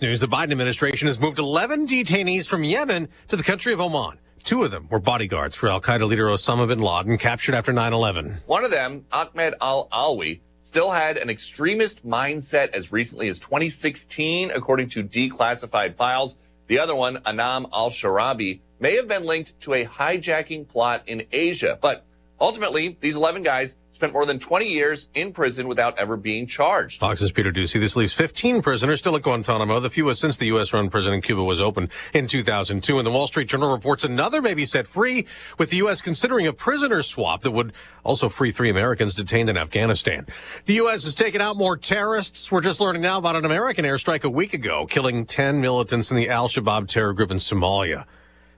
News: the Biden administration has moved 11 detainees from Yemen to the country of Oman. 2 of them were bodyguards for al-Qaeda leader Osama bin Laden, captured after 9/11. One of them, Ahmed al-Alwi, still had an extremist mindset as recently as 2016, according to declassified files. The other one, Anam al-Sharabi, may have been linked to a hijacking plot in Asia. But ultimately, these 11 guys spent more than 20 years in prison without ever being charged. Fox's Peter Ducey. This leaves 15 prisoners still at Guantanamo, the fewest since the U.S.-run prison in Cuba was opened in 2002. And the Wall Street Journal reports another may be set free, with the U.S. considering a prisoner swap that would also free 3 Americans detained in Afghanistan. The U.S. has taken out more terrorists. We're just learning now about an American airstrike a week ago, killing 10 militants in the al-Shabaab terror group in Somalia.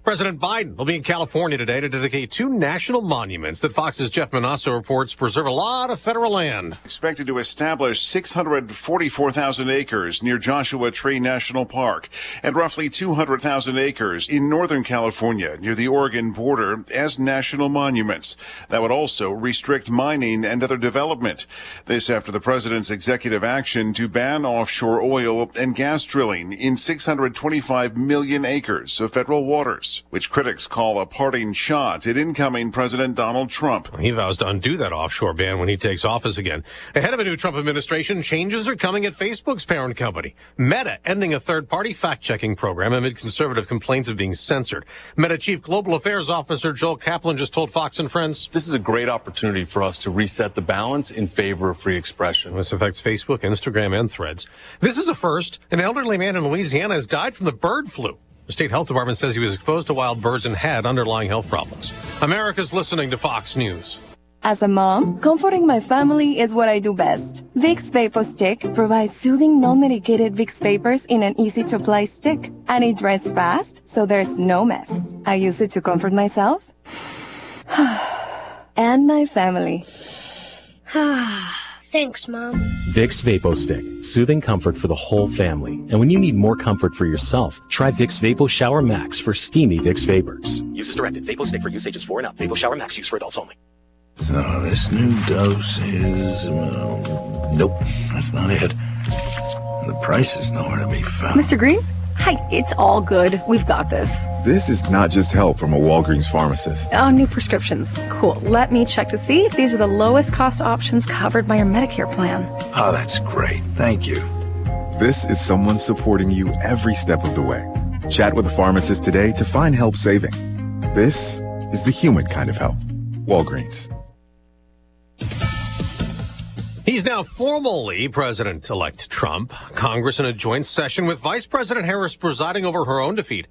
President Biden will be in California today to dedicate 2 national monuments that Fox's Jeff Manasso reports preserve a lot of federal land. Expected to establish 644,000 acres near Joshua Tree National Park and roughly 200,000 acres in Northern California near the Oregon border as national monuments. That would also restrict mining and other development. This after the president's executive action to ban offshore oil and gas drilling in 625 million acres of federal waters, which critics call a parting shot at incoming President Donald Trump. He vows to undo that offshore ban when he takes office again. Ahead of a new Trump administration, changes are coming at Facebook's parent company, Meta, ending a third-party fact-checking program amid conservative complaints of being censored. Meta Chief Global Affairs Officer Joel Kaplan just told Fox and Friends, "This is a great opportunity for us to reset the balance in favor of free expression." This affects Facebook, Instagram, and Threads. This is a first. An elderly man in Louisiana has died from the bird flu. The state health department says he was exposed to wild birds and had underlying health problems. America's listening to Fox News. As a mom, comforting my family is what I do best. Vicks Vapor Stick provides soothing, non-medicated Vicks vapors in an easy-to-apply stick. And it dries fast, so there's no mess. I use it to comfort myself and my family. Thanks, Mom. Vicks Vapo Stick, soothing comfort for the whole family. And when you need more comfort for yourself, try Vicks Vapo Shower Max for steamy Vicks Vapors. Use as directed. Vapo Stick for use ages 4 and up. Vapo Shower Max use for adults only. So this new dose is... nope, that's not it. The price is nowhere to be found. Mr. Green? Hi, it's all good. We've got this. This is not just help from a Walgreens pharmacist. Oh, new prescriptions. Cool. Let me check to see if these are the lowest cost options covered by your Medicare plan. Oh, that's great. Thank you. This is someone supporting you every step of the way. Chat with a pharmacist today to find help saving. This is the human kind of help. Walgreens. He's now formally President-elect Trump. Congress in a joint session with Vice President Harris presiding over her own defeat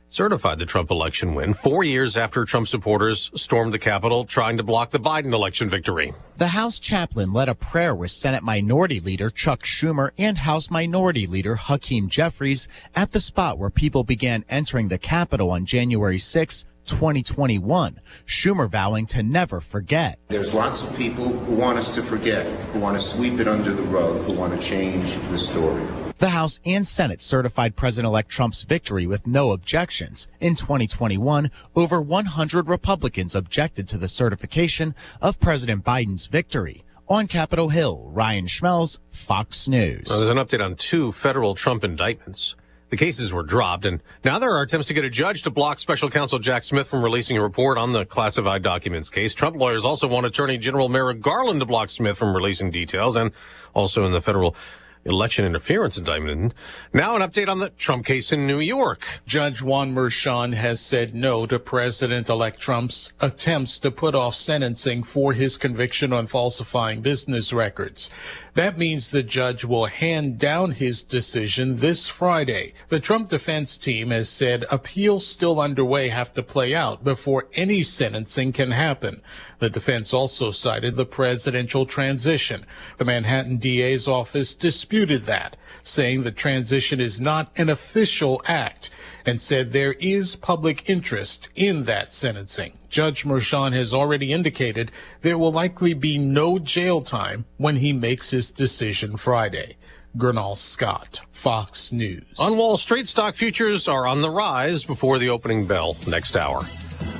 certified the Trump election win 4 years after Trump supporters stormed the Capitol trying to block the Biden election victory. The House chaplain led a prayer with Senate Minority Leader Chuck Schumer and House Minority Leader Hakeem Jeffries at the spot where people began entering the Capitol on January 6, 2021, Schumer vowing to never forget. There's lots of people who want us to forget, who want to sweep it under the rug, who want to change the story. The House and Senate certified President-elect Trump's victory with no objections. In 2021, over 100 Republicans objected to the certification of President Biden's victory. On Capitol Hill, Ryan Schmelz, Fox News. Well, there's an update on 2 federal Trump indictments. The cases were dropped, and now there are attempts to get a judge to block special counsel Jack Smith from releasing a report on the classified documents case. Trump lawyers also want Attorney General Merrick Garland to block Smith from releasing details, and also in the federal election interference indictment. Now an update on the Trump case in New York. Judge Juan Merchan has said no to President-elect Trump's attempts to put off sentencing for his conviction on falsifying business records. That means the judge will hand down his decision this Friday. The Trump defense team has said appeals still underway have to play out before any sentencing can happen. The defense also cited the presidential transition. The Manhattan DA's office disputed that, saying the transition is not an official act, and said there is public interest in that sentencing. Judge Merchan has already indicated there will likely be no jail time when he makes his decision Friday. Gernal Scott, Fox News. On Wall Street, stock futures are on the rise before the opening bell next hour.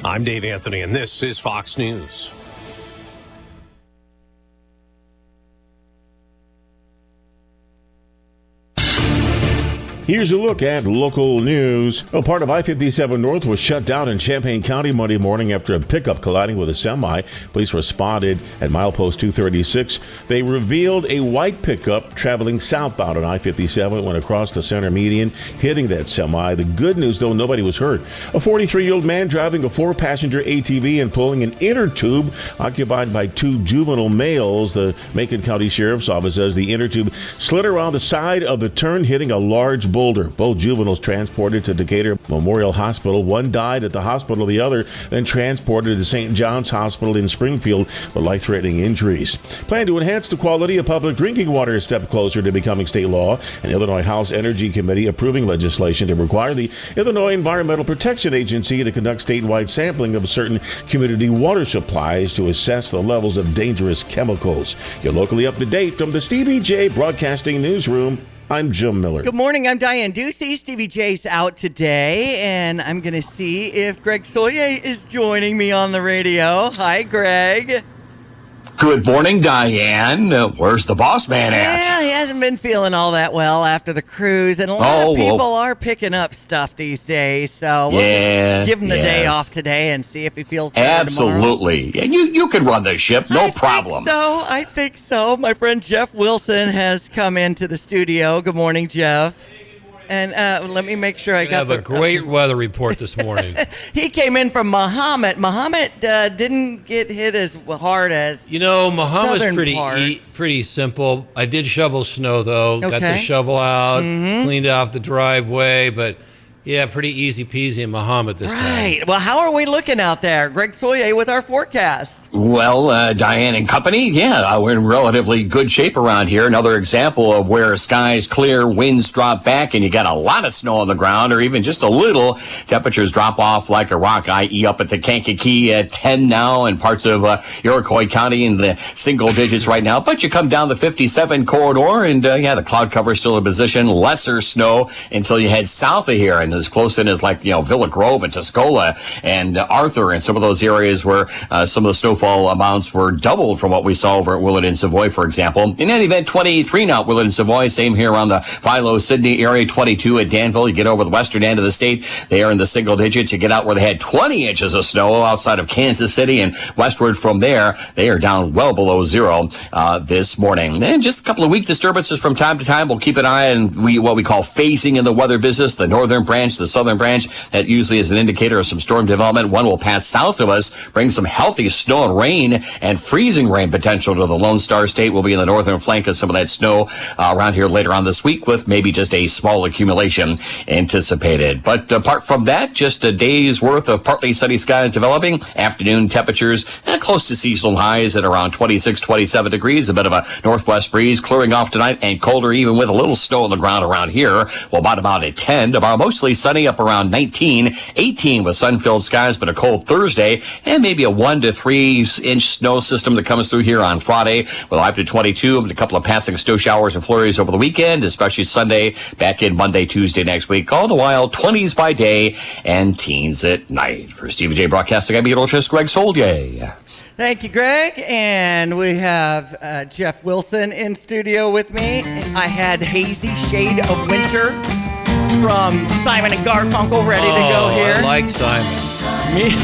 I'm Dave Anthony, and this is Fox News. Here's a look at local news. Well, part of I-57 North was shut down in Champaign County Monday morning after a pickup colliding with a semi. Police responded at milepost 236. They revealed a white pickup traveling southbound on I-57 went across the center median, hitting that semi. The good news, though, nobody was hurt. A 43-year-old man driving a 4-passenger ATV and pulling an inner tube occupied by 2 juvenile males. The Macon County Sheriff's Office says the inner tube slid around the side of the turn, hitting a large boulder. Both juveniles transported to Decatur Memorial Hospital. One died at the hospital, the other then transported to St. John's Hospital in Springfield with life-threatening injuries. Plan to enhance the quality of public drinking water a step closer to becoming state law. An Illinois House Energy Committee approving legislation to require the Illinois Environmental Protection Agency to conduct statewide sampling of certain community water supplies to assess the levels of dangerous chemicals. You're locally up to date from the Stevie J Broadcasting Newsroom. I'm Jim Miller. Good morning. I'm Diane Ducey. Stevie J's out today, and I'm going to see if Greg Soye is joining me on the radio. Hi, Greg. Good morning, Diane. Where's the boss man at? Yeah, he hasn't been feeling all that well after the cruise, and a lot of people are picking up stuff these days. So we'll just give him the day off today and see if he feels better tomorrow. Absolutely. Yeah, you can run the ship, no problem. I think so. My friend Jeff Wilson has come into the studio. Good morning, Jeff. And let me make sure I got a great weather report this morning. He came in from Muhammad. Muhammad didn't get hit as hard as Muhammad's southern pretty simple. I did shovel snow though. Got the shovel out, cleaned off the driveway, but yeah, pretty easy peasy in Muhammad this time. Right. Well, how are we looking out there? Greg Soye with our forecast. Well, Diane and company, we're in relatively good shape around here. Another example of where skies clear, winds drop back, and you got a lot of snow on the ground, or even just a little. Temperatures drop off like a rock, i.e. up at the Kankakee at 10 now, and parts of Iroquois County in the single digits right now. But you come down the 57 corridor, and the cloud cover is still in position. Lesser snow until you head south of here, and as close in as Villa Grove and Tuscola and Arthur, and some of those areas where some of the snowfall amounts were doubled from what we saw over at Willett and Savoy, for example. In any event, 23 now at Willett and Savoy. Same here around the Philo-Sydney area. 22 at Danville. You get over the western end of the state, they are in the single digits. You get out where they had 20 inches of snow outside of Kansas City, and westward from there, they are down well below zero this morning. And just a couple of weak disturbances from time to time. We'll keep an eye on what we call phasing in the weather business. The northern branch, the southern branch, that usually is an indicator of some storm development. One will pass south of us, bring some healthy snow and rain and freezing rain potential to the Lone Star State. We'll be in the northern flank of some of that snow around here later on this week, with maybe just a small accumulation anticipated. But apart from that, just a day's worth of partly sunny skies developing. Afternoon temperatures close to seasonal highs at around 26, 27 degrees. A bit of a northwest breeze clearing off tonight, and colder even with a little snow on the ground around here. We'll bottom out at 10. Tomorrow mostly sunny, up around 19, 18 with sun-filled skies, but a cold Thursday, and maybe a 1 to 3 inch snow system that comes through here on Friday. We'll up to 22, and a couple of passing snow showers and flurries over the weekend, especially Sunday, back in Monday, Tuesday next week. All the while, 20s by day and teens at night. For Stevie J Broadcasting, I'm meteorologist Greg Soldier. Thank you, Greg. And we have Jeff Wilson in studio with me. I had Hazy Shade of Winter from Simon and Garfunkel ready to go here. I like Simon. Nice.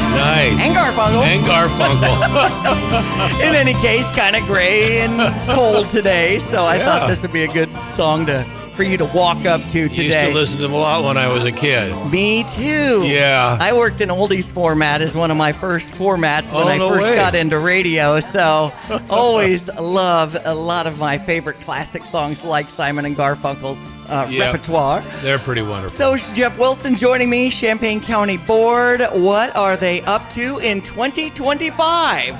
And Garfunkel. And Garfunkel. In any case, kind of gray and cold today, so I thought this would be a good song for you to walk up to today. Used to listen to them a lot when I was a kid. Me too. Yeah. I worked in oldies format as one of my first formats when I first got into radio, so always love a lot of my favorite classic songs like Simon and Garfunkel's repertoire. They're pretty wonderful. So Jeff Wilson joining me, Champaign County Board. What are they up to in 2025?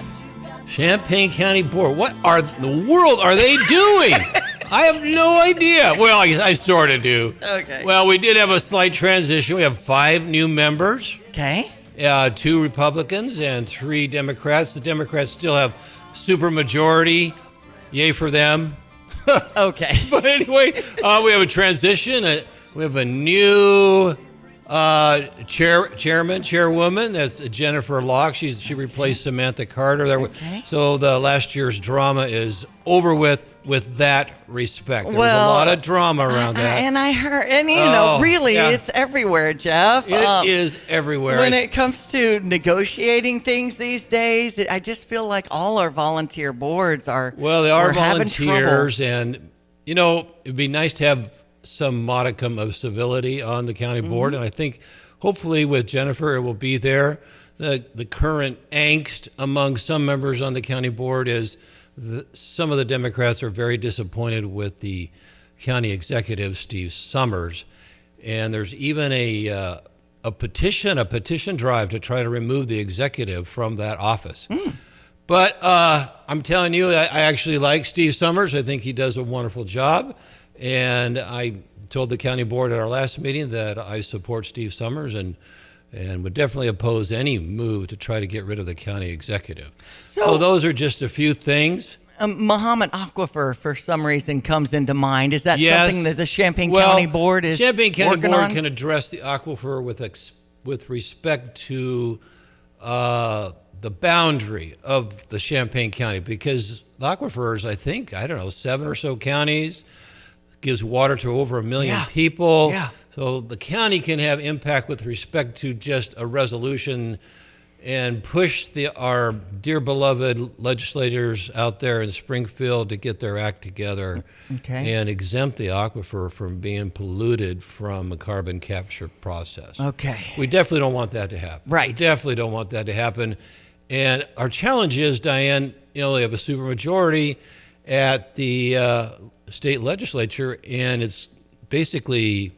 Champaign County Board. What in the world are they doing? I have no idea. Well, I sort of do. Okay. Well, we did have a slight transition. We have 5 new members. Okay. 2 Republicans and 3 Democrats. The Democrats still have supermajority. Yay for them. Okay. But anyway, we have a transition. We have a new Chairwoman, that's Jennifer Locke. She replaced Samantha Carter. So the last year's drama is over with that respect. There was a lot of drama around that. And I heard, and you know, really, it's everywhere, Jeff. It is everywhere. When it comes to negotiating things these days, I just feel like all our volunteer boards are. Well, they are having volunteers, trouble. and you know, it'd be nice to have some modicum of civility on the county board, and I think hopefully with Jennifer it will be there. The current angst among some members on the county board is some of the Democrats are very disappointed with the county executive, Steve Summers, and there's even a petition drive to try to remove the executive from that office. But I'm telling you, I actually like Steve Summers. I think he does a wonderful job. And I told the county board at our last meeting that I support Steve Summers and would definitely oppose any move to try to get rid of the county executive. So those are just a few things. Muhammad Aquifer, for some reason, comes into mind. Is that something that the Champaign County Board is working on? Champaign County Board can address the aquifer with respect to the boundary of the Champaign County, because the aquifers, I think, 7 or so counties, gives water to over 1 million people. So the county can have impact with respect to just a resolution and push our dear beloved legislators out there in Springfield to get their act together and exempt the aquifer from being polluted from a carbon capture process. We definitely don't want that to happen. We definitely don't want that to happen. And our challenge is, Diane, they have a supermajority at the state legislature, and it's basically,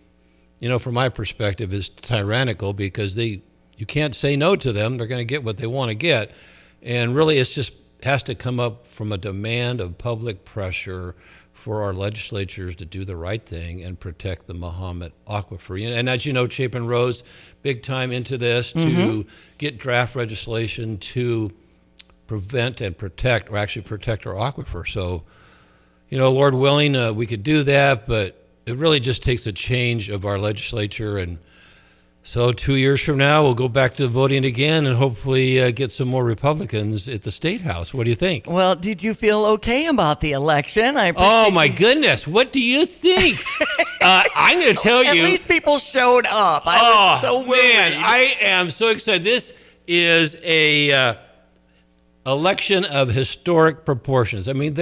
from my perspective, is tyrannical because you can't say no to them. They're going to get what they want to get. And really, it's just has to come up from a demand of public pressure for our legislatures to do the right thing and protect the Mahomet Aquifer. And as you know, Chapin Rose, big time into this to get draft legislation to prevent and protect, or actually protect our aquifer. So, Lord willing, we could do that, but it really just takes a change of our legislature. And so 2 years from now, we'll go back to voting again and hopefully get some more Republicans at the State House. What do you think? Well, did you feel okay about the election? Oh, my goodness. What do you think? I'm going to tell you. At least people showed up. I was so worried. Man, I am so excited. This is a election of historic proportions. I mean,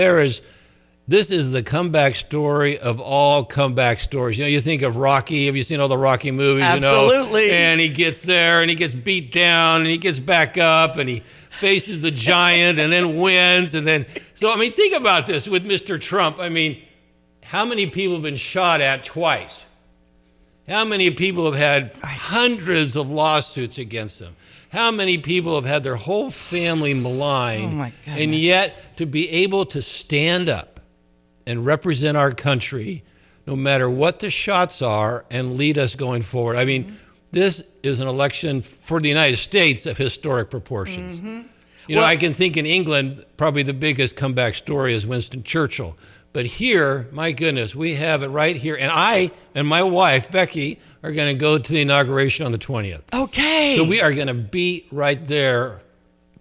this is the comeback story of all comeback stories. You think of Rocky. Have you seen all the Rocky movies? Absolutely. And he gets there and he gets beat down and he gets back up and he faces the giant and then wins. So, think about this with Mr. Trump. How many people have been shot at twice? How many people have had hundreds of lawsuits against them? How many people have had their whole family maligned? Oh, my goodness. And yet to be able to stand up and represent our country, no matter what the shots are, and lead us going forward. This is an election for the United States of historic proportions. I can think in England, probably the biggest comeback story is Winston Churchill. But here, my goodness, we have it right here. And I and my wife, Becky, are going to go to the inauguration on the 20th. Okay. So we are going to be right there.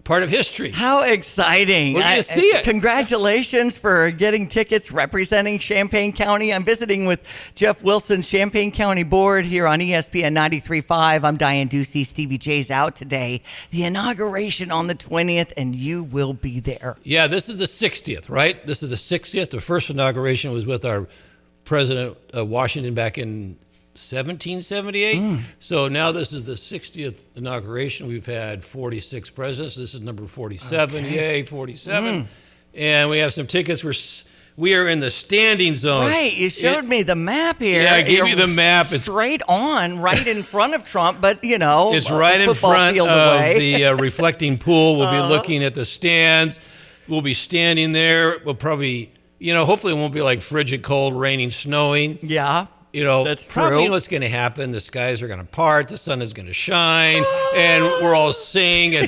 Part of history. How exciting. We're going to see it. Congratulations for getting tickets representing Champaign County. I'm visiting with Jeff Wilson, Champaign County Board, here on ESPN 93.5. I'm Diane Ducey. Stevie J's out today. The inauguration on the 20th, and you will be there. Yeah, this is the 60th, right? This is the 60th. The first inauguration was with our President of Washington back in 1778. So now this is the 60th inauguration. We've had 46 presidents. This is number 47. Yay, 47. And we have some tickets. We are in the standing zone. Right. You showed me the map here. Yeah, I gave you the map. It's straight on, right in front of Trump, but it's right in front of the reflecting pool. We'll be looking at the stands. We'll be standing there. We'll probably, hopefully it won't be like frigid cold, raining, snowing. Yeah. That's probably what's going to happen. The skies are going to part, the sun is going to shine, and we're all singing.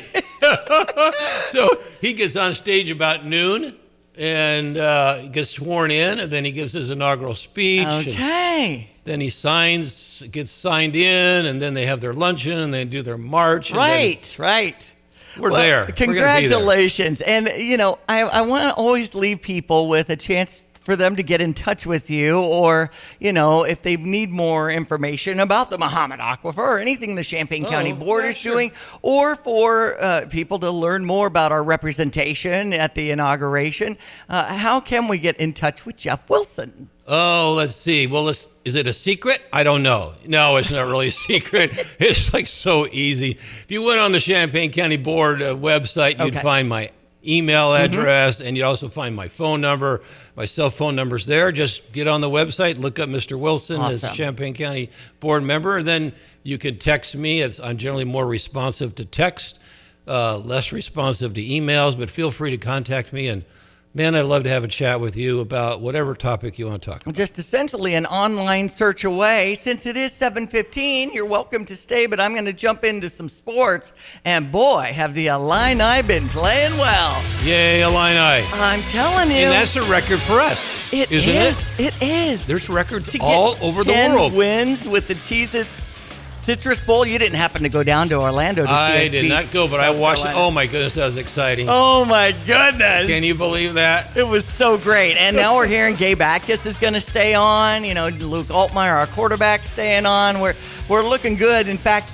So he gets on stage about noon, and he gets sworn in, and then he gives his inaugural speech. Okay. Then he signs get signed in, and then they have their luncheon, and they do their march. And Right. We're there. Congratulations. And, I want to always leave people with a chance for them to get in touch with you, or, if they need more information about the Muhammad Aquifer or anything the Champaign County Board is doing, or for people to learn more about our representation at the inauguration. How can we get in touch with Jeff Wilson? Oh, let's see. Well, is it a secret? I don't know. No, it's not really a secret. It's like so easy. If you went on the Champaign County Board website, you'd find my email address, and you'd also find my phone number. My cell phone number's there. Just get on the website, look up Mr. Wilson as a Champaign County Board member, and then you can text me. I'm generally more responsive to text, less responsive to emails, but feel free to contact me. And man, I'd love to have a chat with you about whatever topic you want to talk about. Just essentially an online search away. Since it is 7:15, you're welcome to stay, but I'm going to jump into some sports. And boy, have the Illini been playing well. Yay, Illini. I'm telling you. And that's a record for us. It is. There's records all over the world. 10 wins with the Cheez-Its Citrus Bowl. You didn't happen to go down to Orlando to see I did not go, but I watched it. Oh, my goodness, that was exciting. Oh, my goodness. Can you believe that? It was so great. And now we're hearing Gabe Backus is going to stay on. Luke Altmaier, our quarterback, staying on. We're looking good. In fact,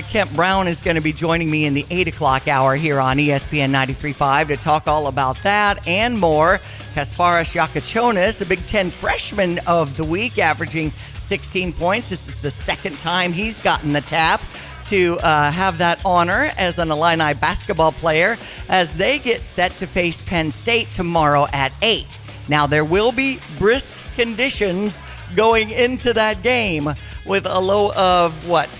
Kent Brown is going to be joining me in the 8 o'clock hour here on ESPN 93.5 to talk all about that and more. Kasparas Yakachonis, the Big Ten freshman of the week, averaging 16 points. This is the second time he's gotten the tap to have that honor as an Illini basketball player as they get set to face Penn State tomorrow at 8. Now, there will be brisk conditions going into that game with a low of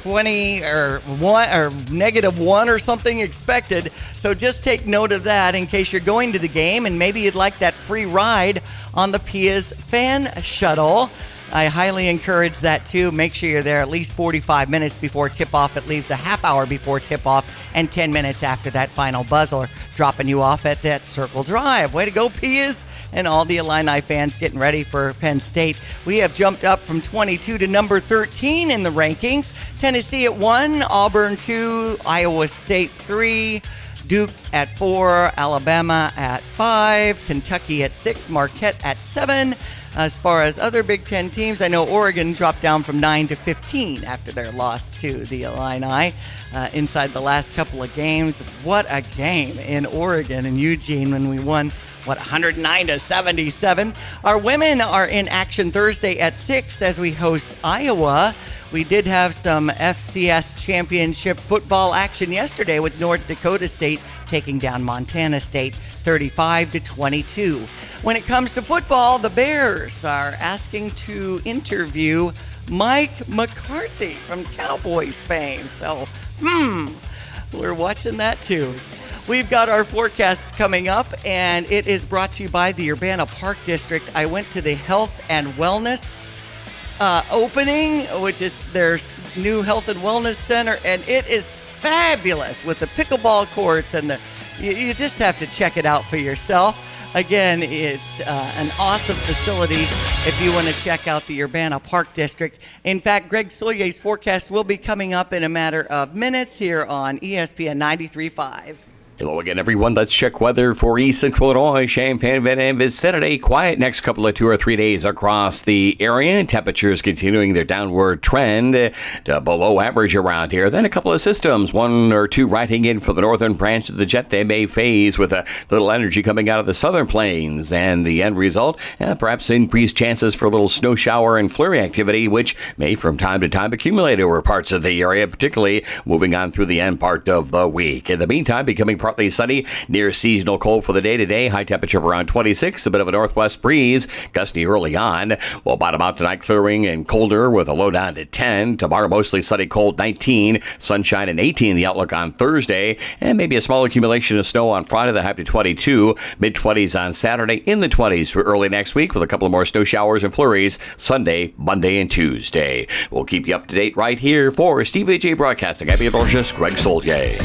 20 or 1 or -1 or something expected. So just take note of that in case you're going to the game and maybe you'd like that free ride on the Pia's fan shuttle. I highly encourage that too. Make sure you're there at least 45 minutes before tip-off. It leaves a half hour before tip-off and 10 minutes after that final buzzer, dropping you off at that Circle Drive. Way to go, Pias, and all the Illini fans getting ready for Penn State. We have jumped up from 22 to number 13 in the rankings. Tennessee at 1, Auburn 2, Iowa State 3, Duke at 4, Alabama at 5, Kentucky at 6, Marquette at 7. As far as other Big Ten teams, I know Oregon dropped down from 9 to 15 after their loss to the Illini inside the last couple of games. What a game in Oregon and Eugene when we won, 109 to 77. Our women are in action Thursday at 6 as we host Iowa. We did have some FCS championship football action yesterday with North Dakota State taking down Montana State 35 to 22. When it comes to football, the Bears are asking to interview Mike McCarthy from Cowboys fame. So, we're watching that too. We've got our forecasts coming up, and it is brought to you by the Urbana Park District. I went to the Health and Wellness opening, which is their new Health and Wellness Center, and it is fabulous with the pickleball courts and you just have to check it out for yourself. Again, it's an awesome facility if you want to check out the Urbana Park District. In fact, Greg Soyer's forecast will be coming up in a matter of minutes here on ESPN 93.5. Hello again, everyone. Let's check weather for East Central Illinois, Champaign and vicinity. Quiet next couple of 2 or 3 days across the area. Temperatures continuing their downward trend to below average around here. Then a couple of systems, 1 or 2 riding in for the northern branch of the jet. They may phase with a little energy coming out of the southern plains. And the end result, perhaps increased chances for a little snow shower and flurry activity, which may from time to time accumulate over parts of the area, particularly moving on through the end part of the week. In the meantime, becoming partly sunny, near seasonal cold for the day today. High temperature of around 26, a bit of a northwest breeze, gusty early on. We'll bottom out tonight clearing and colder with a low down to 10. Tomorrow mostly sunny, cold 19, sunshine and 18 the outlook on Thursday, and maybe a small accumulation of snow on Friday, the high to 22, mid-20s on Saturday, in the 20s for early next week with a couple of more snow showers and flurries Sunday, Monday, and Tuesday. We'll keep you up to date right here for Steve A.J. Broadcasting. I'm Greg Soldier.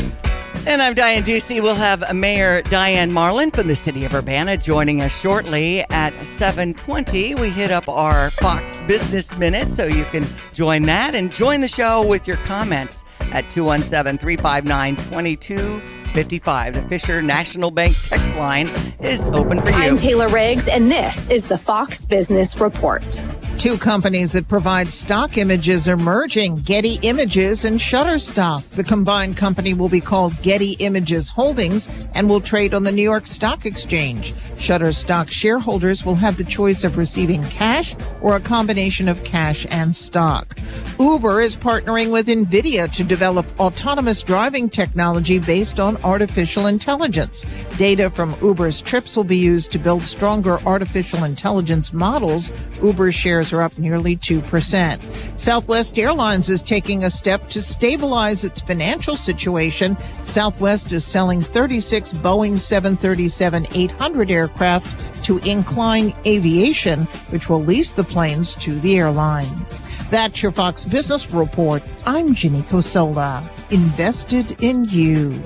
And I'm Diane Ducey. We'll have Mayor Diane Marlin from the city of Urbana joining us shortly at 7:20. We hit up our Fox Business Minute, so you can join that and join the show with your comments at 217-359-2255. The Fisher National Bank text line is open for you. I'm Taylor Riggs, and this is the Fox Business Report. Two companies that provide stock images are merging, Getty Images and Shutterstock. The combined company will be called Getty Images Holdings and will trade on the New York Stock Exchange. Shutterstock shareholders will have the choice of receiving cash or a combination of cash and stock. Uber is partnering with NVIDIA to develop autonomous driving technology based on artificial intelligence. Data from Uber's trips will be used to build stronger artificial intelligence models. Uber shares are up nearly 2%. Southwest Airlines is taking a step to stabilize its financial situation. Southwest is selling 36 Boeing 737-800 aircraft to Incline Aviation, which will lease the planes to the airline. That's your Fox Business Report. I'm Ginny Cosola. Invested in you.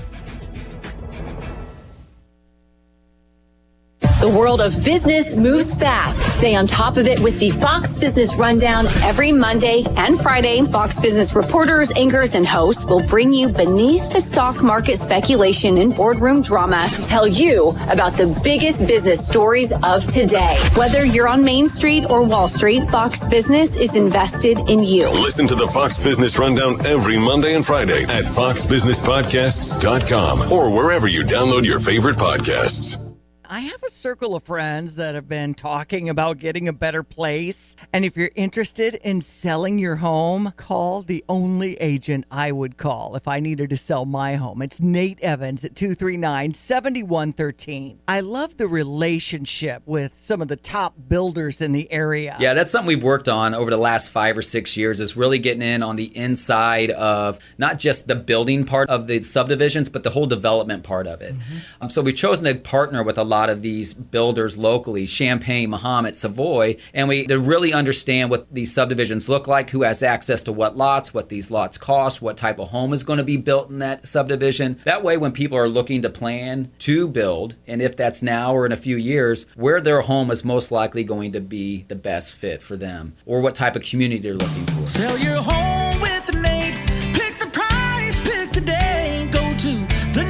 The world of business moves fast. Stay on top of it with the Fox Business Rundown every Monday and Friday. Fox Business reporters, anchors, and hosts will bring you beneath the stock market speculation and boardroom drama to tell you about the biggest business stories of today. Whether you're on Main Street or Wall Street, Fox Business is invested in you. Listen to the Fox Business Rundown every Monday and Friday at foxbusinesspodcasts.com or wherever you download your favorite podcasts. I have a circle of friends that have been talking about getting a better place. And if you're interested in selling your home, call the only agent I would call if I needed to sell my home. It's Nate Evans at 239-7113. I love the relationship with some of the top builders in the area. Yeah, that's something we've worked on over the last 5 or 6 years, is really getting in on the inside of not just the building part of the subdivisions, but the whole development part of it. Mm-hmm. So we've chosen to partner with a lot of these builders locally, Champaign, Mahomet, Savoy, and to really understand what these subdivisions look like, who has access to what lots, what these lots cost, what type of home is going to be built in that subdivision. That way, when people are looking to plan to build, and if that's now or in a few years, where their home is most likely going to be the best fit for them, or what type of community they're looking for. Sell your home with the Nate. Pick the price, pick the day. Go to the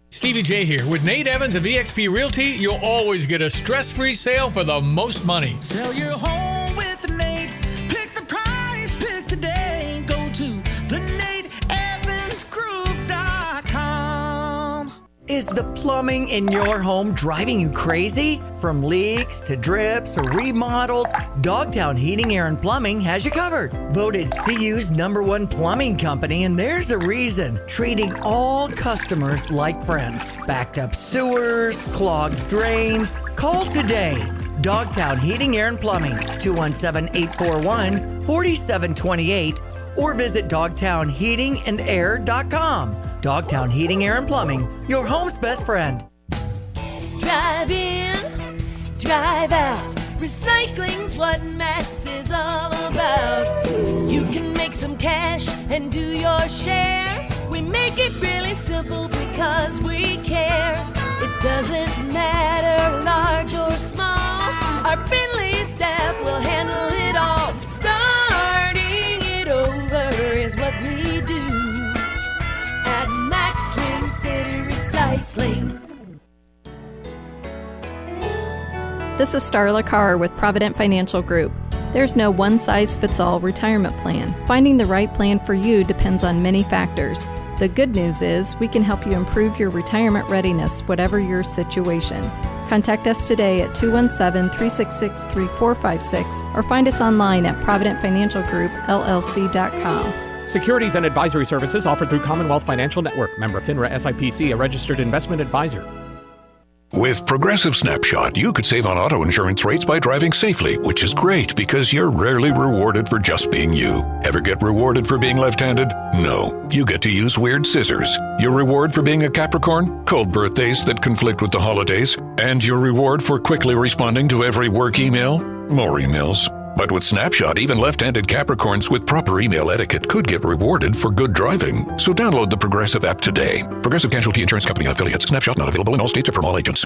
Stevie J here. With Nate Evans of eXp Realty, you'll always get a stress-free sale for the most money. Sell your home with the Nate. Pick the price, pick the day. Go to thenateevansgroup.com. Is the plumbing in your home driving you crazy? From leaks to drips or remodels, Dogtown Heating, Air, and Plumbing has you covered. Voted CU's #1 plumbing company, and there's a reason. Treating all customers like friends. Backed up sewers, clogged drains. Call today. Dogtown Heating, Air, and Plumbing, 217-841-4728, or visit dogtownheatingandair.com. Dogtown Heating, Air, and Plumbing, your home's best friend. Drive in, drive out. Recycling's what Max is all about. You can make some cash and do your share. We make it really simple because we care. It doesn't matter large or small. Our friendly staff will handle it all. Starting it over is what we do at Max Twin City Recycling. This is Starla Carr with Provident Financial Group. There's no one-size-fits-all retirement plan. Finding the right plan for you depends on many factors. The good news is we can help you improve your retirement readiness, whatever your situation. Contact us today at 217-366-3456 or find us online at providentfinancialgroupllc.com. Securities and advisory services offered through Commonwealth Financial Network. Member FINRA SIPC, a registered investment advisor. With Progressive Snapshot, you could save on auto insurance rates by driving safely, which is great because you're rarely rewarded for just being you. Ever get rewarded for being left-handed? No. You get to use weird scissors. Your reward for being a Capricorn? Cold birthdays that conflict with the holidays. And your reward for quickly responding to every work email? More emails. But with Snapshot, even left-handed Capricorns with proper email etiquette could get rewarded for good driving. So download the Progressive app today. Progressive Casualty Insurance Company and affiliates. Snapshot not available in all states or from all agents.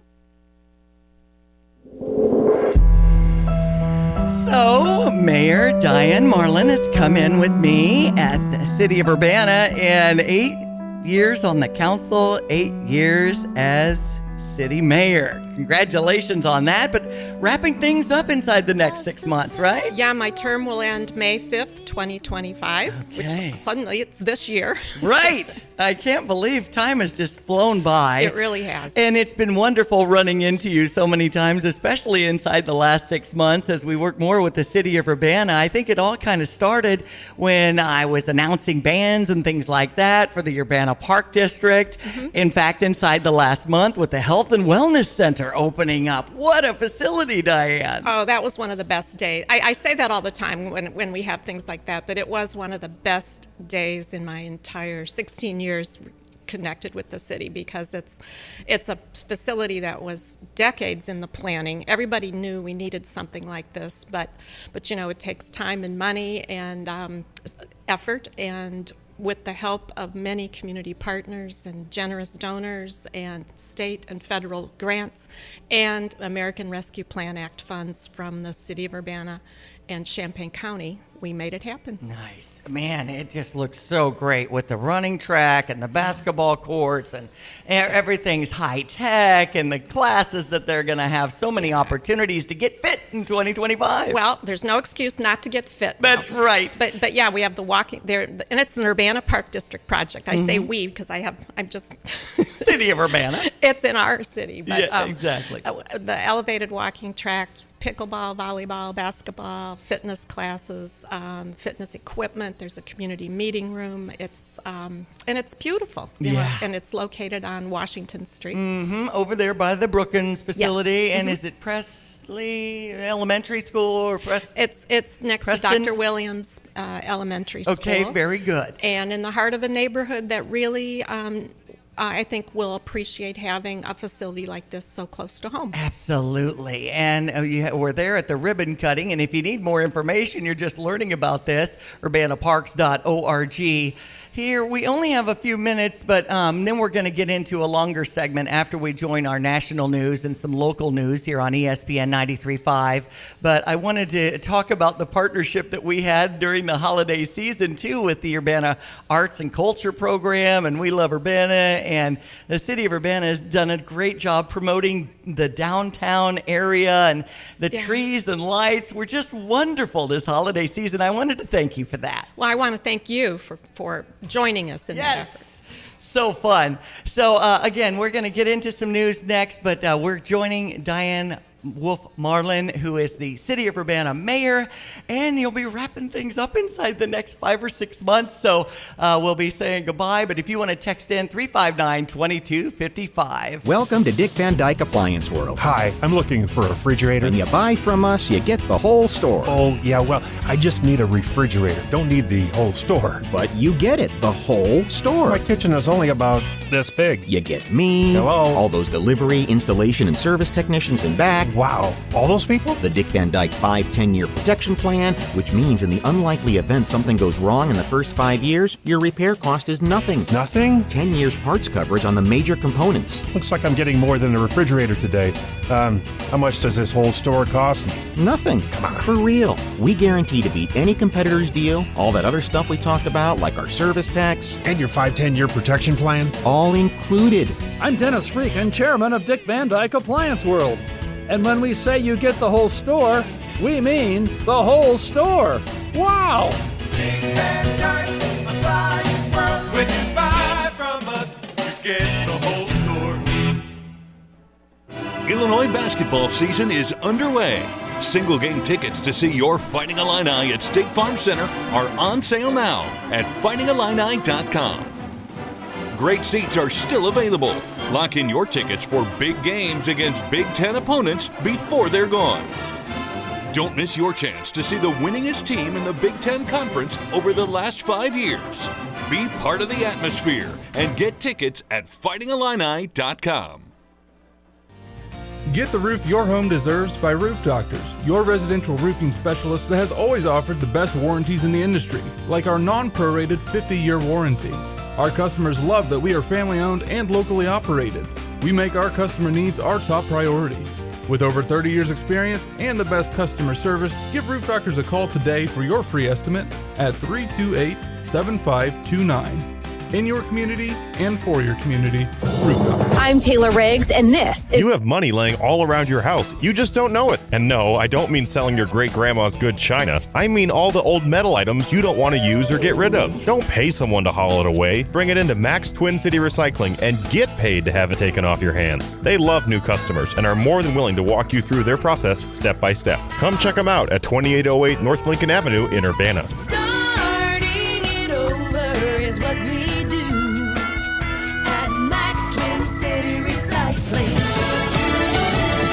So, Mayor Diane Marlin has come in with me at the City of Urbana, and 8 years on the council, 8 years as city mayor. Congratulations on that, but wrapping things up inside the next 6 months, right? Yeah, my term will end May 5th, 2025, which suddenly it's this year. Right. I can't believe time has just flown by. It really has. And it's been wonderful running into you so many times, especially inside the last 6 months as we work more with the City of Urbana. I think it all kind of started when I was announcing bans and things like that for the Urbana Park District. In fact, inside the last month with the Health and Wellness Center opening up. What a facility, Diane. Oh, that was one of the best days. I say that all the time when we have things like that, but it was one of the best days in my entire 16 years connected with the city, because it's a facility that was decades in the planning. Everybody knew we needed something like this, but you know, it takes time and money and effort, and with the help of many community partners and generous donors and state and federal grants and American Rescue Plan Act funds from the City of Urbana and Champaign County, we made it happen. Nice. Man, it just looks so great with the running track and the basketball courts, and everything's high tech, and the classes that they're going to have so many opportunities to get fit in 2025. Well, there's no excuse not to get fit. That's right. But yeah, we have the walking there, and it's an Urbana Park District project. I say we because I'm just City of Urbana. It's in our city. But, yeah, exactly. The elevated walking track, pickleball, volleyball, basketball, fitness classes, fitness equipment. There's a community meeting room. It's and it's beautiful. You know, and it's located on Washington Street. Over there by the Brookins facility. Yes. And is it Presley Elementary School or It's next Preston? to Dr. Williams Elementary School. Okay, very good. And in the heart of a neighborhood that really I think will appreciate having a facility like this so close to home. Absolutely. And we're there at the ribbon cutting. And if you need more information, you're just learning about this, urbanaparks.org. Here, we only have a few minutes, but then we're going to get into a longer segment after we join our national news and some local news here on ESPN 93.5. But I wanted to talk about the partnership that we had during the holiday season, too, with the Urbana Arts and Culture Program and We Love Urbana. And the City of Urbana has done a great job promoting the downtown area, and the trees and lights were just wonderful this holiday season. I wanted to thank you for that. Well, I want to thank you for joining us in that effort. So fun. So again, we're going to get into some news next, but we're joining Diane Wolf Marlin, who is the City of Urbana mayor, and you'll be wrapping things up inside the next 5 or 6 months. So we'll be saying goodbye, but if you want to text in 359-2255. Welcome to Dick Van Dyke Appliance World. Hi, I'm looking for a refrigerator. When you buy from us, you get the whole store. Oh, yeah, well, I just need a refrigerator. Don't need the whole store. But you get it, the whole store. My kitchen is only about this big. You get me. Hello. All those delivery, installation, and service technicians in back. Wow, all those people? The Dick Van Dyke 5-10-year protection plan, which means in the unlikely event something goes wrong in the first 5 years, your repair cost is nothing. Nothing? 10 years parts coverage on the major components. Looks like I'm getting more than a refrigerator today. How much does this whole store cost? Nothing. Come on. For real. We guarantee to beat any competitor's deal, all that other stuff we talked about, like our service tax. And your 5-10-year protection plan? All included. I'm Dennis Freakin, chairman of Dick Van Dyke Appliance World. And when we say you get the whole store, we mean the whole store. Wow! Dick Van Dyke Appliance World. When you buy from us, you get the whole store. Illinois basketball season is underway. Single game tickets to see your Fighting Illini at State Farm Center are on sale now at fightingillini.com. Great seats are still available. Lock in your tickets for big games against Big Ten opponents before they're gone. Don't miss your chance to see the winningest team in the Big Ten Conference over the last 5 years. Be part of the atmosphere and get tickets at fightingillini.com. Get the roof your home deserves by Roof Doctors, your residential roofing specialist that has always offered the best warranties in the industry, like our non-prorated 50-year warranty. Our customers love that we are family-owned and locally operated. We make our customer needs our top priority. With over 30 years experience and the best customer service, give Roof Doctors a call today for your free estimate at 328-7529. In your community and for your community, Roof Doctors. I'm Taylor Riggs, and this is... You have money laying all around your house. You just don't know it. And no, I don't mean selling your great-grandma's good china. I mean all the old metal items you don't want to use or get rid of. Don't pay someone to haul it away. Bring it into Max Twin City Recycling and get paid to have it taken off your hands. They love new customers and are more than willing to walk you through their process step by step. Come check them out at 2808 North Lincoln Avenue in Urbana. Starting it over is what we do at Max Twin City Recycling.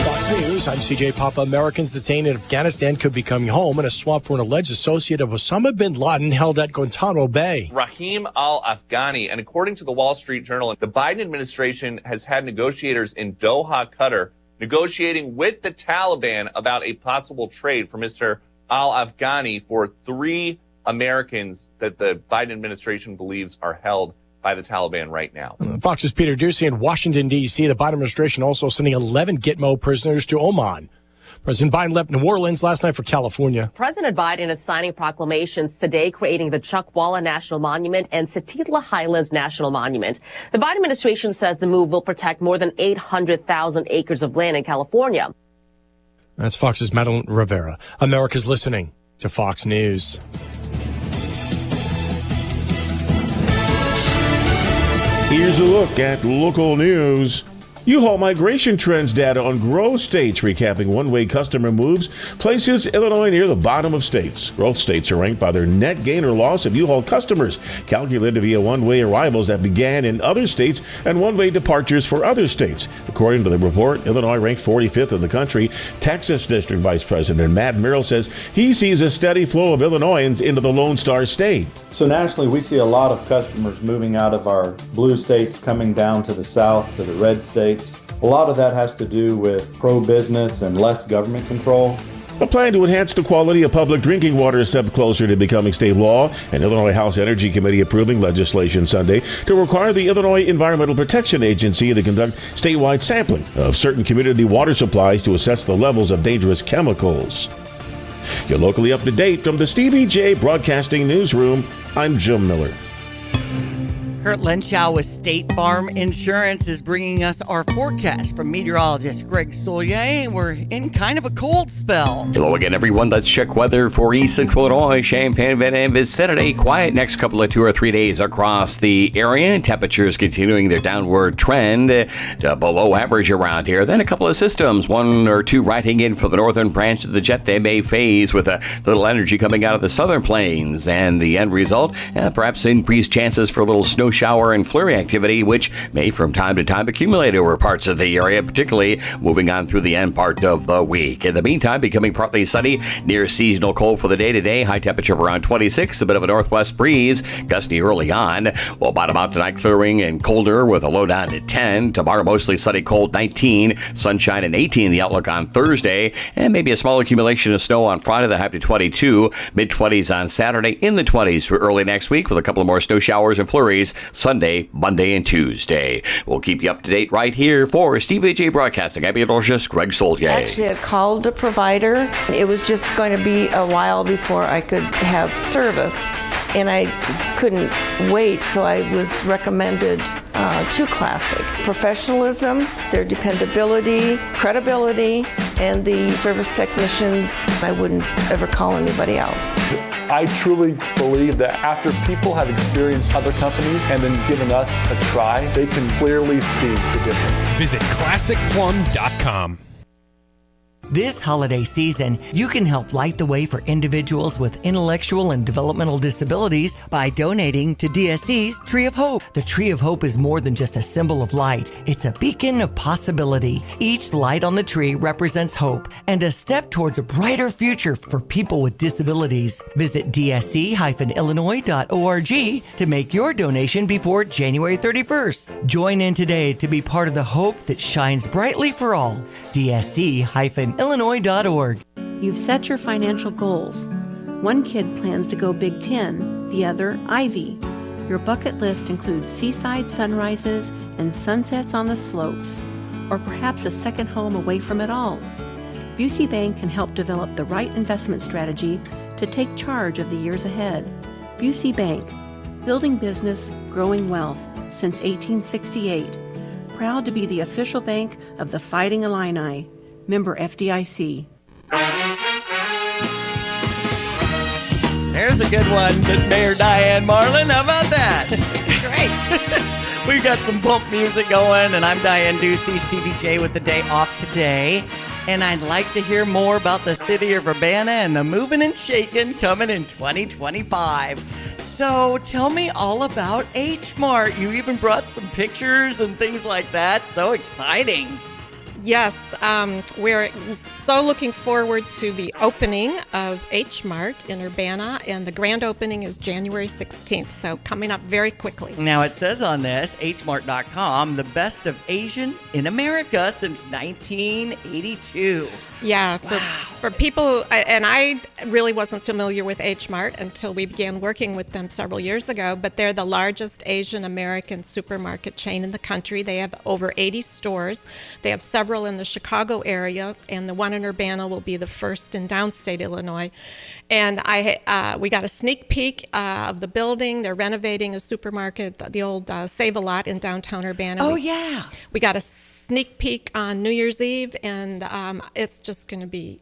Fox News, I'm CJ Papa. Americans detained in Afghanistan could be coming home in a swamp for an alleged associate of Osama bin Laden held at Guantanamo Bay. Rahim al-Afghani, and according to the Wall Street Journal, the Biden administration has had negotiators in Doha, Qatar, negotiating with the Taliban about a possible trade for Mr. al-Afghani for 3 Americans that the Biden administration believes are held by the Taliban right now. Fox's Peter Ducey in Washington, D.C. The Biden administration also sending 11 Gitmo prisoners to Oman. President Biden left New Orleans last night for California. President Biden is signing proclamations today creating the Chuckwalla National Monument and Satilla Highlands National Monument. The Biden administration says the move will protect more than 800,000 acres of land in California. That's Fox's Madeline Rivera. America's listening to Fox News. Here's a look at local news. U-Haul migration trends data on growth states, recapping one-way customer moves, places Illinois near the bottom of states. Growth states are ranked by their net gain or loss of U-Haul customers, calculated via one-way arrivals that began in other states and one-way departures for other states. According to the report, Illinois ranked 45th in the country. Texas District Vice President Matt Merrill says he sees a steady flow of Illinoisans into the Lone Star State. So nationally, we see a lot of customers moving out of our blue states, coming down to the south, to the red states. A lot of that has to do with pro-business and less government control. A plan to enhance the quality of public drinking water is a step closer to becoming state law. An Illinois House Energy Committee approving legislation Sunday to require the Illinois Environmental Protection Agency to conduct statewide sampling of certain community water supplies to assess the levels of dangerous chemicals. You're locally up to date from the Stevie J Broadcasting Newsroom. I'm Jim Miller. Kurt Lenschow with State Farm Insurance is bringing us our forecast from meteorologist Greg Solier. We're in kind of a cold spell. Hello again, everyone. Let's check weather for East Central Illinois, Champaign, Van Vicinity. Quiet next couple of 2 or 3 days across the area. Temperatures continuing their downward trend to below average around here. Then a couple of systems, 1 or 2 riding in from the northern branch of the jet. They may phase with a little energy coming out of the southern plains. And the end result, perhaps increased chances for a little snow shower and flurry activity, which may from time to time accumulate over parts of the area, particularly moving on through the end part of the week. In the meantime, becoming partly sunny, near seasonal cold for the day today. High temperature of around 26, a bit of a northwest breeze, gusty early on. We'll bottom out tonight clearing and colder with a low down to 10. Tomorrow mostly sunny, cold 19, sunshine and 18 the outlook on Thursday, and maybe a small accumulation of snow on Friday, the high to 22, mid-20s on Saturday, in the 20s for early next week with a couple of more snow showers and flurries Sunday, Monday, and Tuesday. We'll keep you up to date right here for Stevie J Broadcasting. I'm meteorologist Greg Solier. Actually, I called the provider. It was just going to be a while before I could have service, and I couldn't wait, so I was recommended to Classic. Professionalism, their dependability, credibility, and the service technicians. I wouldn't ever call anybody else. I truly believe that after people have experienced other companies and then given us a try, they can clearly see the difference. Visit ClassicPlum.com. This holiday season, you can help light the way for individuals with intellectual and developmental disabilities by donating to DSC's Tree of Hope. The Tree of Hope is more than just a symbol of light. It's a beacon of possibility. Each light on the tree represents hope and a step towards a brighter future for people with disabilities. Visit dsc-illinois.org to make your donation before January 31st. Join in today to be part of the hope that shines brightly for all. dsc-illinois.org. You've set your financial goals. One kid plans to go Big Ten, the other Ivy. Your bucket list includes seaside sunrises and sunsets on the slopes, or perhaps a second home away from it all. Busey Bank can help develop the right investment strategy to take charge of the years ahead. Busey Bank, building business, growing wealth since 1868. Proud to be the official bank of the Fighting Illini. Member FDIC. There's a good one, Mayor Diane Marlin. How about that? Great. We've got some bump music going, and I'm Diane Ducey, Stevie J with the day off today. And I'd like to hear more about the city of Urbana and the moving and shaking coming in 2025. So tell me all about H Mart. You even brought some pictures and things like that. So exciting. Yes, we're so looking forward to the opening of H Mart in Urbana, and the grand opening is January 16th, so coming up very quickly. Now it says on this, hmart.com, the best of Asian in America since 1982. Yeah, for people, and I really wasn't familiar with H Mart until we began working with them several years ago, but they're the largest Asian American supermarket chain in the country. They have over 80 stores. They have several in the Chicago area, and the one in Urbana will be the first in downstate Illinois. And we got a sneak peek of the building. They're renovating a supermarket, the old Save-A-Lot in downtown Urbana. Oh, yeah. We got a sneak peek on New Year's Eve, and it's just going to be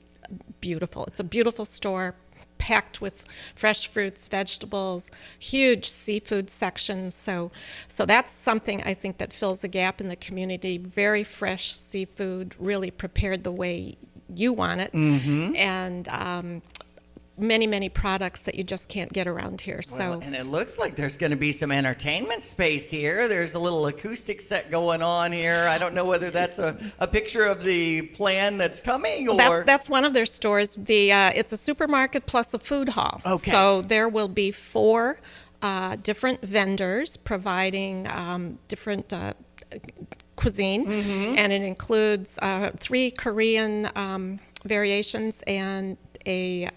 beautiful. It's a beautiful store, packed with fresh fruits, vegetables, huge seafood sections. So that's something I think that fills a gap in the community. Very fresh seafood, really prepared the way you want it, and many products that you just can't get around here. Well, and it looks like there's going to be some entertainment space here. There's a little acoustic set going on here. I don't know whether that's a picture of the plan that's coming, or that's one of their stores. It's a supermarket plus a food hall. Okay. So there will be 4 different vendors providing different cuisine, and it includes 3 Korean variations and a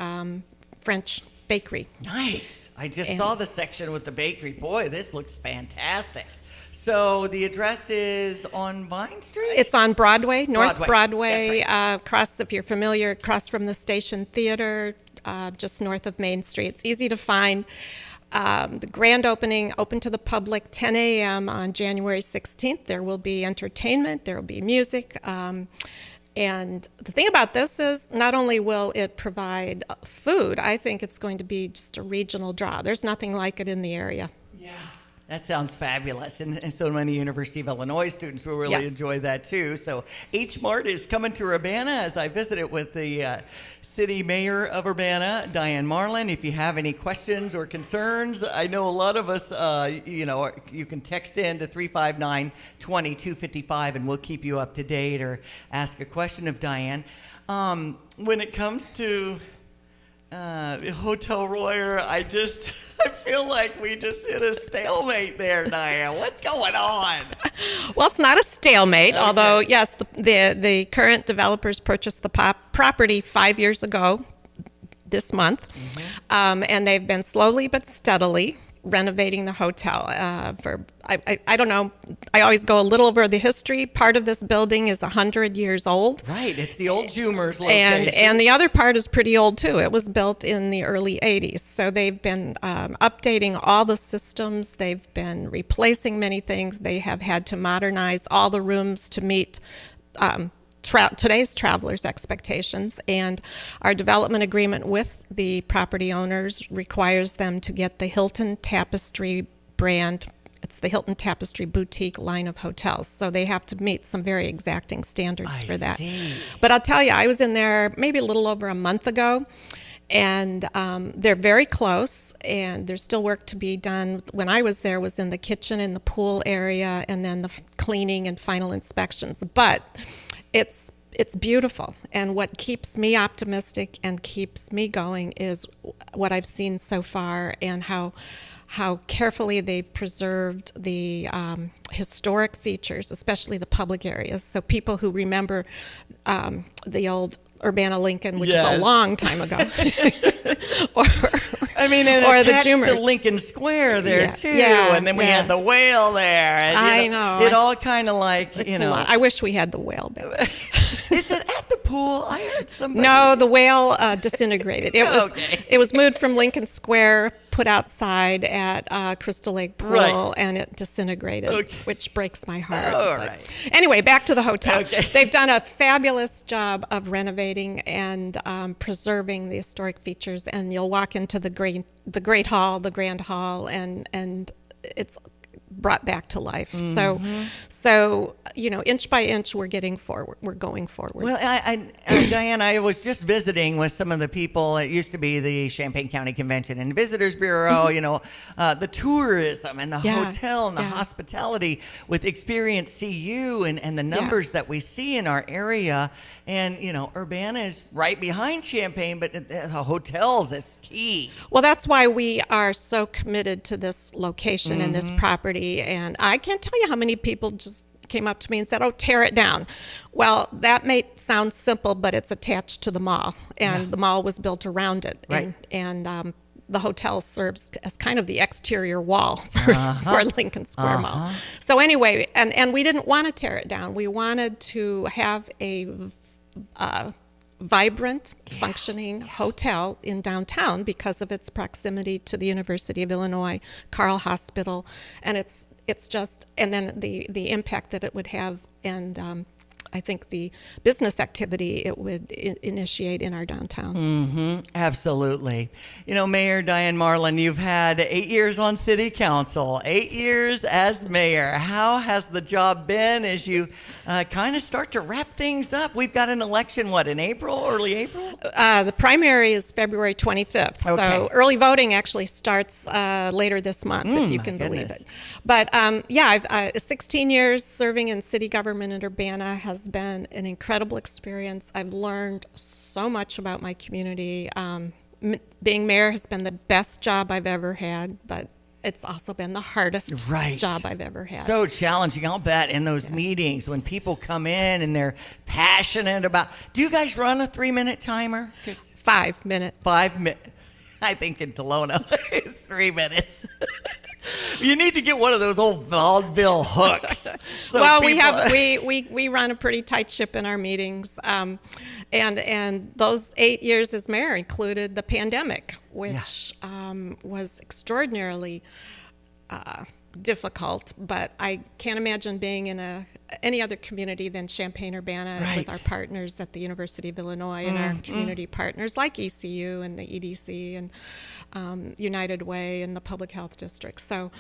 French bakery. Nice. I just saw the section with the bakery. Boy, this looks fantastic. So the address is on Vine Street? It's on Broadway, North Broadway, across, if you're familiar, across from the Station Theater, just north of Main Street. It's easy to find. The grand opening, open to the public, 10 a.m. on January 16th. There will be entertainment, there will be music. And the thing about this is not only will it provide food, I think it's going to be just a regional draw. There's nothing like it in the area. Yeah. That sounds fabulous. And so many University of Illinois students will really enjoy that too. So H Mart is coming to Urbana as I visited with the city mayor of Urbana, Diane Marlin. If you have any questions or concerns, I know a lot of us, you can text in to 359-2255 and we'll keep you up to date or ask a question of Diane. When it comes to Hotel Royer, I feel like we just hit a stalemate there, Diane. What's going on? Well, it's not a stalemate, although, yes, the current developers purchased the property 5 years ago this month, and they've been slowly but steadily renovating the hotel. I don't know, I always go a little over the history. Part of this building is 100 years old. Right, it's the old Jumers location. And the other part is pretty old too. It was built in the early 80s. So they've been updating all the systems. They've been replacing many things. They have had to modernize all the rooms to meet today's travelers' expectations, and our development agreement with the property owners requires them to get the Hilton Tapestry brand it's the Hilton Tapestry Boutique line of hotels. So they have to meet some very exacting standards for that. But I'll tell you, I was in there maybe a little over a month ago, and they're very close, and there's still work to be done. When I was there, was in the kitchen and the pool area, and then the cleaning and final inspections. But it's beautiful, and what keeps me optimistic and keeps me going is what I've seen so far, and how carefully they've preserved the historic features, especially the public areas. So people who remember the old Urbana Lincoln, which is a long time ago, or the Jumers. To Lincoln Square there too, and then we had the whale there. And, I know it all kind of like I wish we had the whale back. Is it at the pool? I heard somebody. No, the whale disintegrated. It was moved from Lincoln Square, put outside at Crystal Lake Pool, and it disintegrated, which breaks my heart. But anyway, back to the hotel. They've done a fabulous job of renovating and preserving the historic features. And you'll walk into the Great Hall, the Grand Hall, and it's brought back to life. So inch by inch, we're getting forward. We're going forward. Well, Diane, I was just visiting with some of the people. It used to be the Champaign County Convention and Visitors Bureau. The tourism and the hotel and the hospitality with Experience CU and the numbers that we see in our area. And Urbana is right behind Champaign, but the hotels is key. Well, that's why we are so committed to this location and this property. And I can't tell you how many people just came up to me and said, "Oh, tear it down." Well, that may sound simple, but it's attached to the mall, and the mall was built around it. Right. And the hotel serves as kind of the exterior wall for Lincoln Square Mall. So anyway, and we didn't want to tear it down. We wanted to have a vibrant, functioning hotel in downtown because of its proximity to the University of Illinois, Carle Hospital, and it's just, and then the impact that it would have, and I think the business activity it would initiate in our downtown. Absolutely. Mayor Diane Marlin, you've had 8 years on City Council, 8 years as mayor. How has the job been as you kind of start to wrap things up? We've got an election, in April, early April? The primary is February 25th. So early voting actually starts later this month, if you can believe it. But I've 16 years serving in city government in Urbana has been an incredible experience. I've learned so much about my community. Being mayor has been the best job I've ever had, but it's also been the hardest job I've ever had. So challenging, I'll bet, in those meetings when people come in and they're passionate about. Do you guys run a 3-minute timer? 5 minutes. 5 minutes. I think in Tolona it's 3 minutes. You need to get one of those old vaudeville hooks. We run a pretty tight ship in our meetings, and those 8 years as mayor included the pandemic, which was extraordinarily difficult. But I can't imagine being in any other community than Champaign-Urbana with our partners at the University of Illinois and our community partners like ECU and the EDC and United Way and the Public Health District. So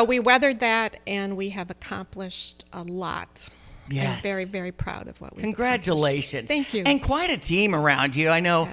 we weathered that, and we have accomplished a lot. Yes. I'm very, very proud of what we've Congratulations. Thank you. And quite a team around you. I know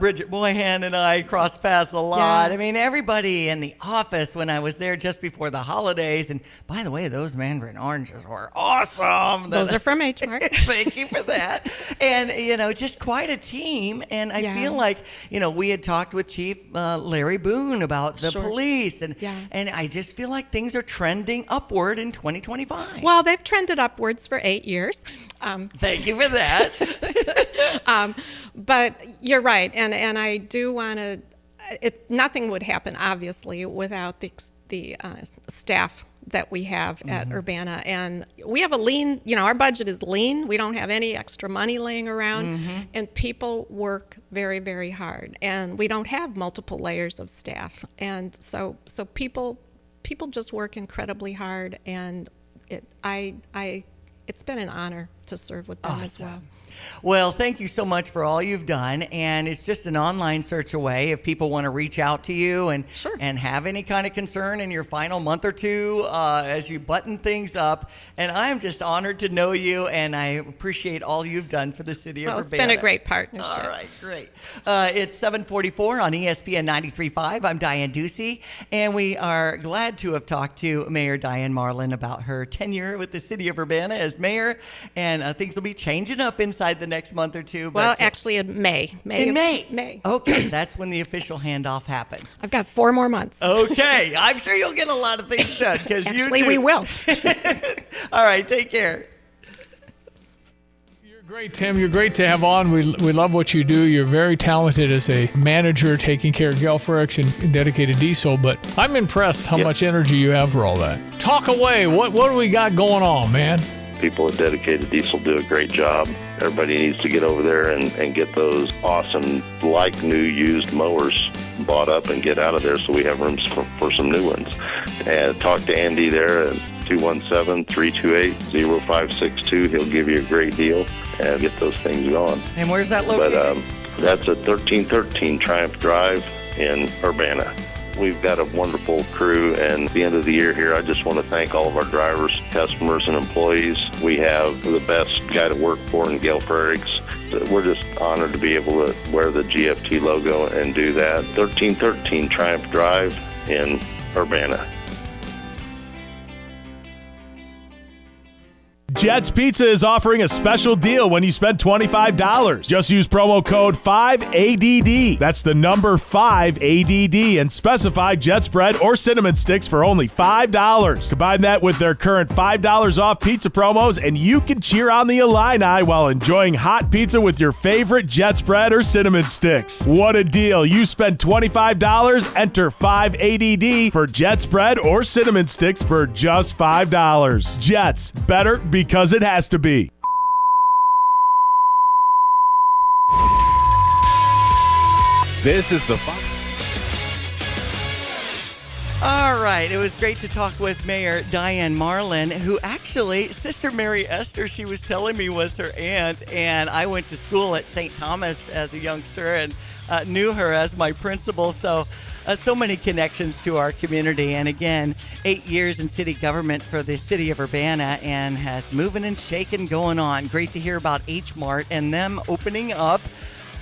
Bridget Boyhan and I cross paths a lot. I mean, everybody in the office when I was there just before the holidays. And by the way, those mandarin oranges were awesome. Those are from H-Mart. Thank you for that. And, just quite a team. And I feel like, we had talked with Chief Larry Boone about the police. And I just feel like things are trending upward in 2025. Well, they've trended upwards for 8 years. Thank you for that. But you're right, and I do want to. Nothing would happen, obviously, without the staff that we have at Urbana, and we have a lean. Our budget is lean. We don't have any extra money laying around, and people work very, very hard, and we don't have multiple layers of staff, and so people just work incredibly hard, and it's been an honor to serve with them as well. Well, thank you so much for all you've done. And it's just an online search away if people want to reach out to you and have any kind of concern in your final month or two as you button things up. And I'm just honored to know you, and I appreciate all you've done for the city of Urbana. It's been a great partnership. All right, great. It's 7:44 on ESPN 93.5. I'm Diane Ducey, and we are glad to have talked to Mayor Diane Marlin about her tenure with the city of Urbana as mayor, and things will be changing up inside the next month or two. Well, actually in May. In May? May. Okay, that's when the official handoff happens. I've got 4 more months. Okay, I'm sure you'll get a lot of things done. Actually, we will. All right, take care. Great, Tim. You're great to have on. We love what you do. You're very talented as a manager taking care of Gelfrix and dedicated diesel, but I'm impressed how much energy you have for all that. Talk away. What do we got going on, man? People at Dedicated Diesel do a great job. Everybody needs to get over there and get those awesome, like new used mowers bought up and get out of there so we have rooms for some new ones. And talk to Andy there at 217-328-0562. He'll give you a great deal and get those things going. And where's that located? But that's at 1313 Triumph Drive in Urbana. We've got a wonderful crew, and at the end of the year here, I just want to thank all of our drivers, customers, and employees. We have the best guy to work for in Gelfrix. We're just honored to be able to wear the GFT logo and do that. 1313 Triumph Drive in Urbana. Jet's Pizza is offering a special deal when you spend $25. Just use promo code 5ADD. That's the number 5ADD and specify Jet's bread or cinnamon sticks for only $5. Combine that with their current $5 off pizza promos and you can cheer on the Illini while enjoying hot pizza with your favorite Jet's bread or cinnamon sticks. What a deal. You spend $25, enter 5ADD for Jet's bread or cinnamon sticks for just $5. Jet's, better because it has to be. This is the fun. All right, it was great to talk with Mayor Diane Marlin, who actually, Sister Mary Esther, she was telling me was her aunt, and I went to school at St. Thomas as a youngster and knew her as my principal, so many connections to our community. And again, 8 years in city government for the city of Urbana and has moving and shaking going on. Great to hear about H-Mart and them opening up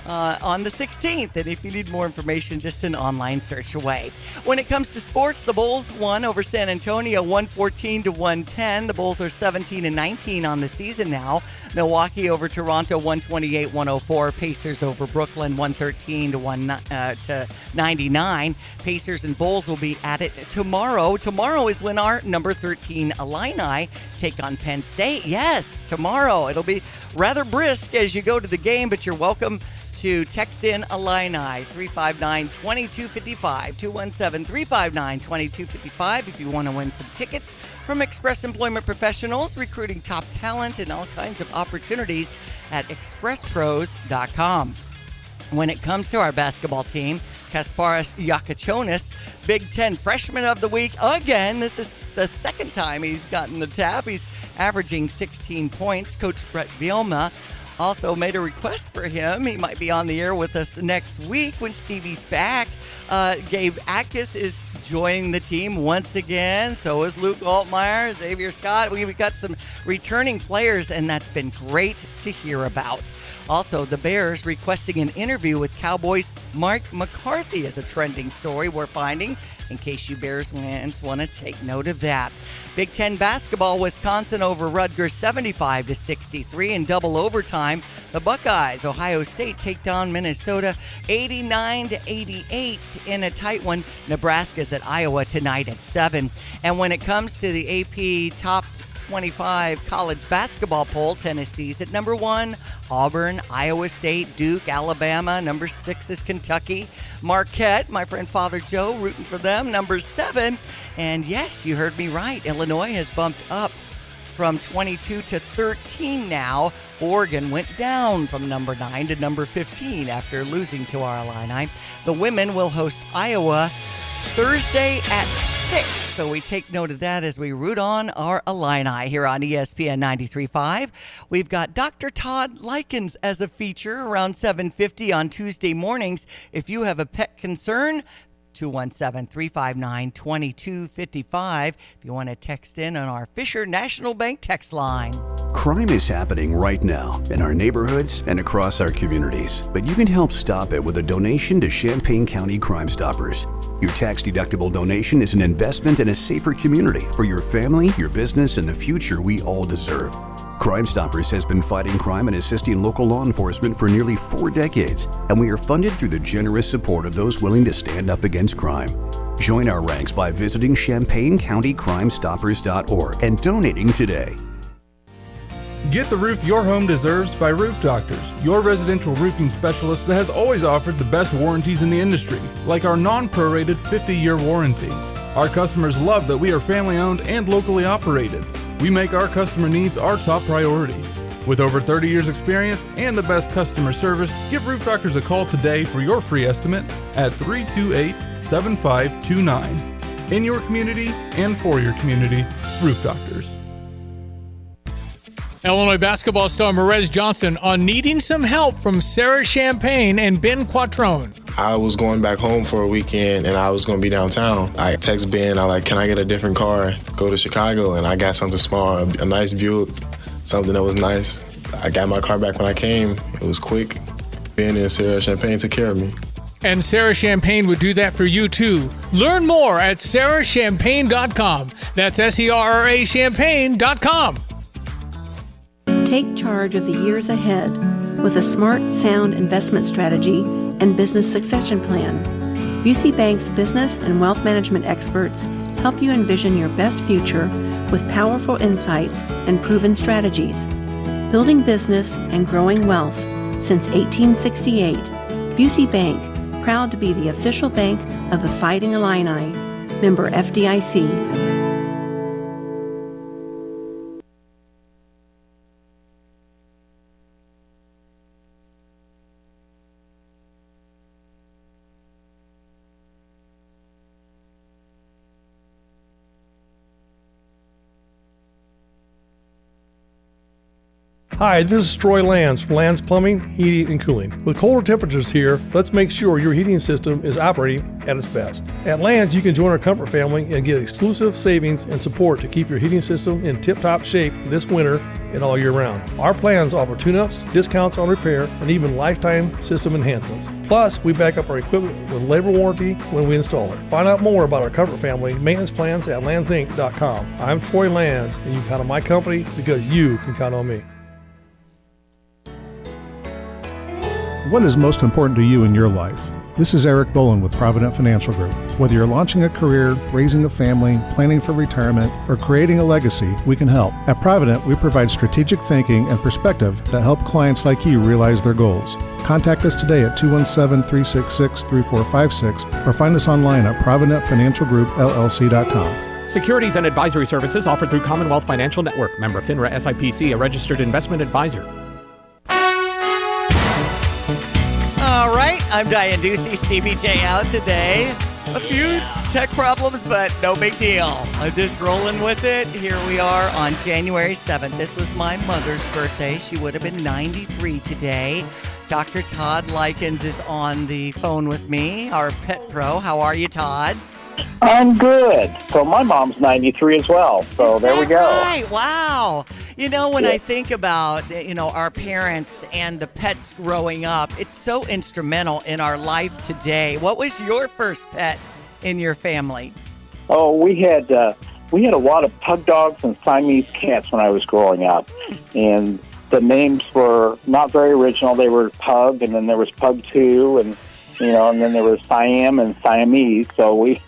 on the 16th. And if you need more information, just an online search away. When it comes to sports, the Bulls won over San Antonio 114-110. The Bulls are 17-19 on the season now. Milwaukee over Toronto 128-104. Pacers over Brooklyn 113-99. Pacers and Bulls will be at it tomorrow. Tomorrow is when our number 13 Illini take on Penn State. Yes, tomorrow. It'll be rather brisk as you go to the game, but you're welcome to text in Illini 359-2255, 217-359-2255 if you want to win some tickets from Express Employment Professionals, recruiting top talent and all kinds of opportunities at expresspros.com. When it comes to our basketball team, Kasparas Yakachonis, Big Ten Freshman of the Week again. This is the second time he's gotten the tap. He's averaging 16 points. Coach Brett Bielma also made a request for him. He might be on the air with us next week when Stevie's back. Gabe Atkins is joining the team once again. So is Luke Altmaier, Xavier Scott. We've got some returning players, and that's been great to hear about. Also, the Bears requesting an interview with Cowboys' Mark McCarthy is a trending story we're finding, in case you Bears fans want to take note of that. Big Ten basketball, Wisconsin over Rutgers 75-63 in double overtime. The Buckeyes, Ohio State, take down Minnesota 89-88 in a tight one. Nebraska's at Iowa tonight at 7. And when it comes to the AP Top 25 college basketball poll, Tennessee's at number 1, Auburn, Iowa State, Duke, Alabama. Number 6 is Kentucky. Marquette, my friend Father Joe, rooting for them. Number 7, and yes, you heard me right, Illinois has bumped up from 22 to 13 now. Oregon went down from number 9 to number 15 after losing to our Illini. The women will host Iowa Thursday at 6. So we take note of that as we root on our Illini here on ESPN 93.5. We've got Dr. Todd Likens as a feature around 7:50 on Tuesday mornings. If you have a pet concern, 217-359-2255. If you want to text in on our Fisher National Bank text line. Crime is happening right now in our neighborhoods and across our communities, but you can help stop it with a donation to Champaign County Crime Stoppers. Your tax-deductible donation is an investment in a safer community for your family, your business, and the future we all deserve. Crime Stoppers has been fighting crime and assisting local law enforcement for nearly 4 decades, and we are funded through the generous support of those willing to stand up against crime. Join our ranks by visiting ChampaignCountyCrimeStoppers.org and donating today. Get the roof your home deserves by Roof Doctors, your residential roofing specialist that has always offered the best warranties in the industry, like our non-prorated 50-year warranty. Our customers love that we are family-owned and locally operated. We make our customer needs our top priority. With over 30 years experience and the best customer service, give Roof Doctors a call today for your free estimate at 328-7529. In your community and for your community, Roof Doctors. Illinois basketball star Merez Johnson on needing some help from Sarah Champagne and Ben Quattrone. I was going back home for a weekend and I was going to be downtown. I text Ben, can I get a different car, go to Chicago? And I got something small, a nice Buick, something that was nice. I got my car back when I came. It was quick. Ben and Sarah Champagne took care of me. And Sarah Champagne would do that for you too. Learn more at sarahchampagne.com. That's SERRA Champagne.com. Take charge of the years ahead with a smart, sound investment strategy and business succession plan. Busey Bank's business and wealth management experts help you envision your best future with powerful insights and proven strategies. Building business and growing wealth since 1868, Busey Bank, proud to be the official bank of the Fighting Illini. Member FDIC. Hi, this is Troy Lands from Lands Plumbing, Heating, and Cooling. With colder temperatures here, let's make sure your heating system is operating at its best. At Lands, you can join our comfort family and get exclusive savings and support to keep your heating system in tip-top shape this winter and all year round. Our plans offer tune-ups, discounts on repair, and even lifetime system enhancements. Plus, we back up our equipment with labor warranty when we install it. Find out more about our comfort family maintenance plans at landsinc.com. I'm Troy Lands, and you can count on my company because you can count on me. What is most important to you in your life? This is Eric Bolin with Provident Financial Group. Whether you're launching a career, raising a family, planning for retirement, or creating a legacy, we can help. At Provident, we provide strategic thinking and perspective that help clients like you realize their goals. Contact us today at 217-366-3456 or find us online at providentfinancialgroupllc.com. Securities and advisory services offered through Commonwealth Financial Network. Member FINRA SIPC, a registered investment advisor. All right, I'm Diane Ducey, Stevie J out today. A few tech problems, but no big deal. I'm just rolling with it. Here we are on January 7th. This was my mother's birthday. She would have been 93 today. Dr. Todd Likens is on the phone with me, our pet pro. How are you, Todd? I'm good. So my mom's 93 as well. So there we go. Right. Wow. You know, when I think about, our parents and the pets growing up, it's so instrumental in our life today. What was your first pet in your family? Oh, we had a lot of pug dogs and Siamese cats when I was growing up. And the names were not very original. They were Pug, and then there was Pug 2, and and then there was Siam and Siamese. So we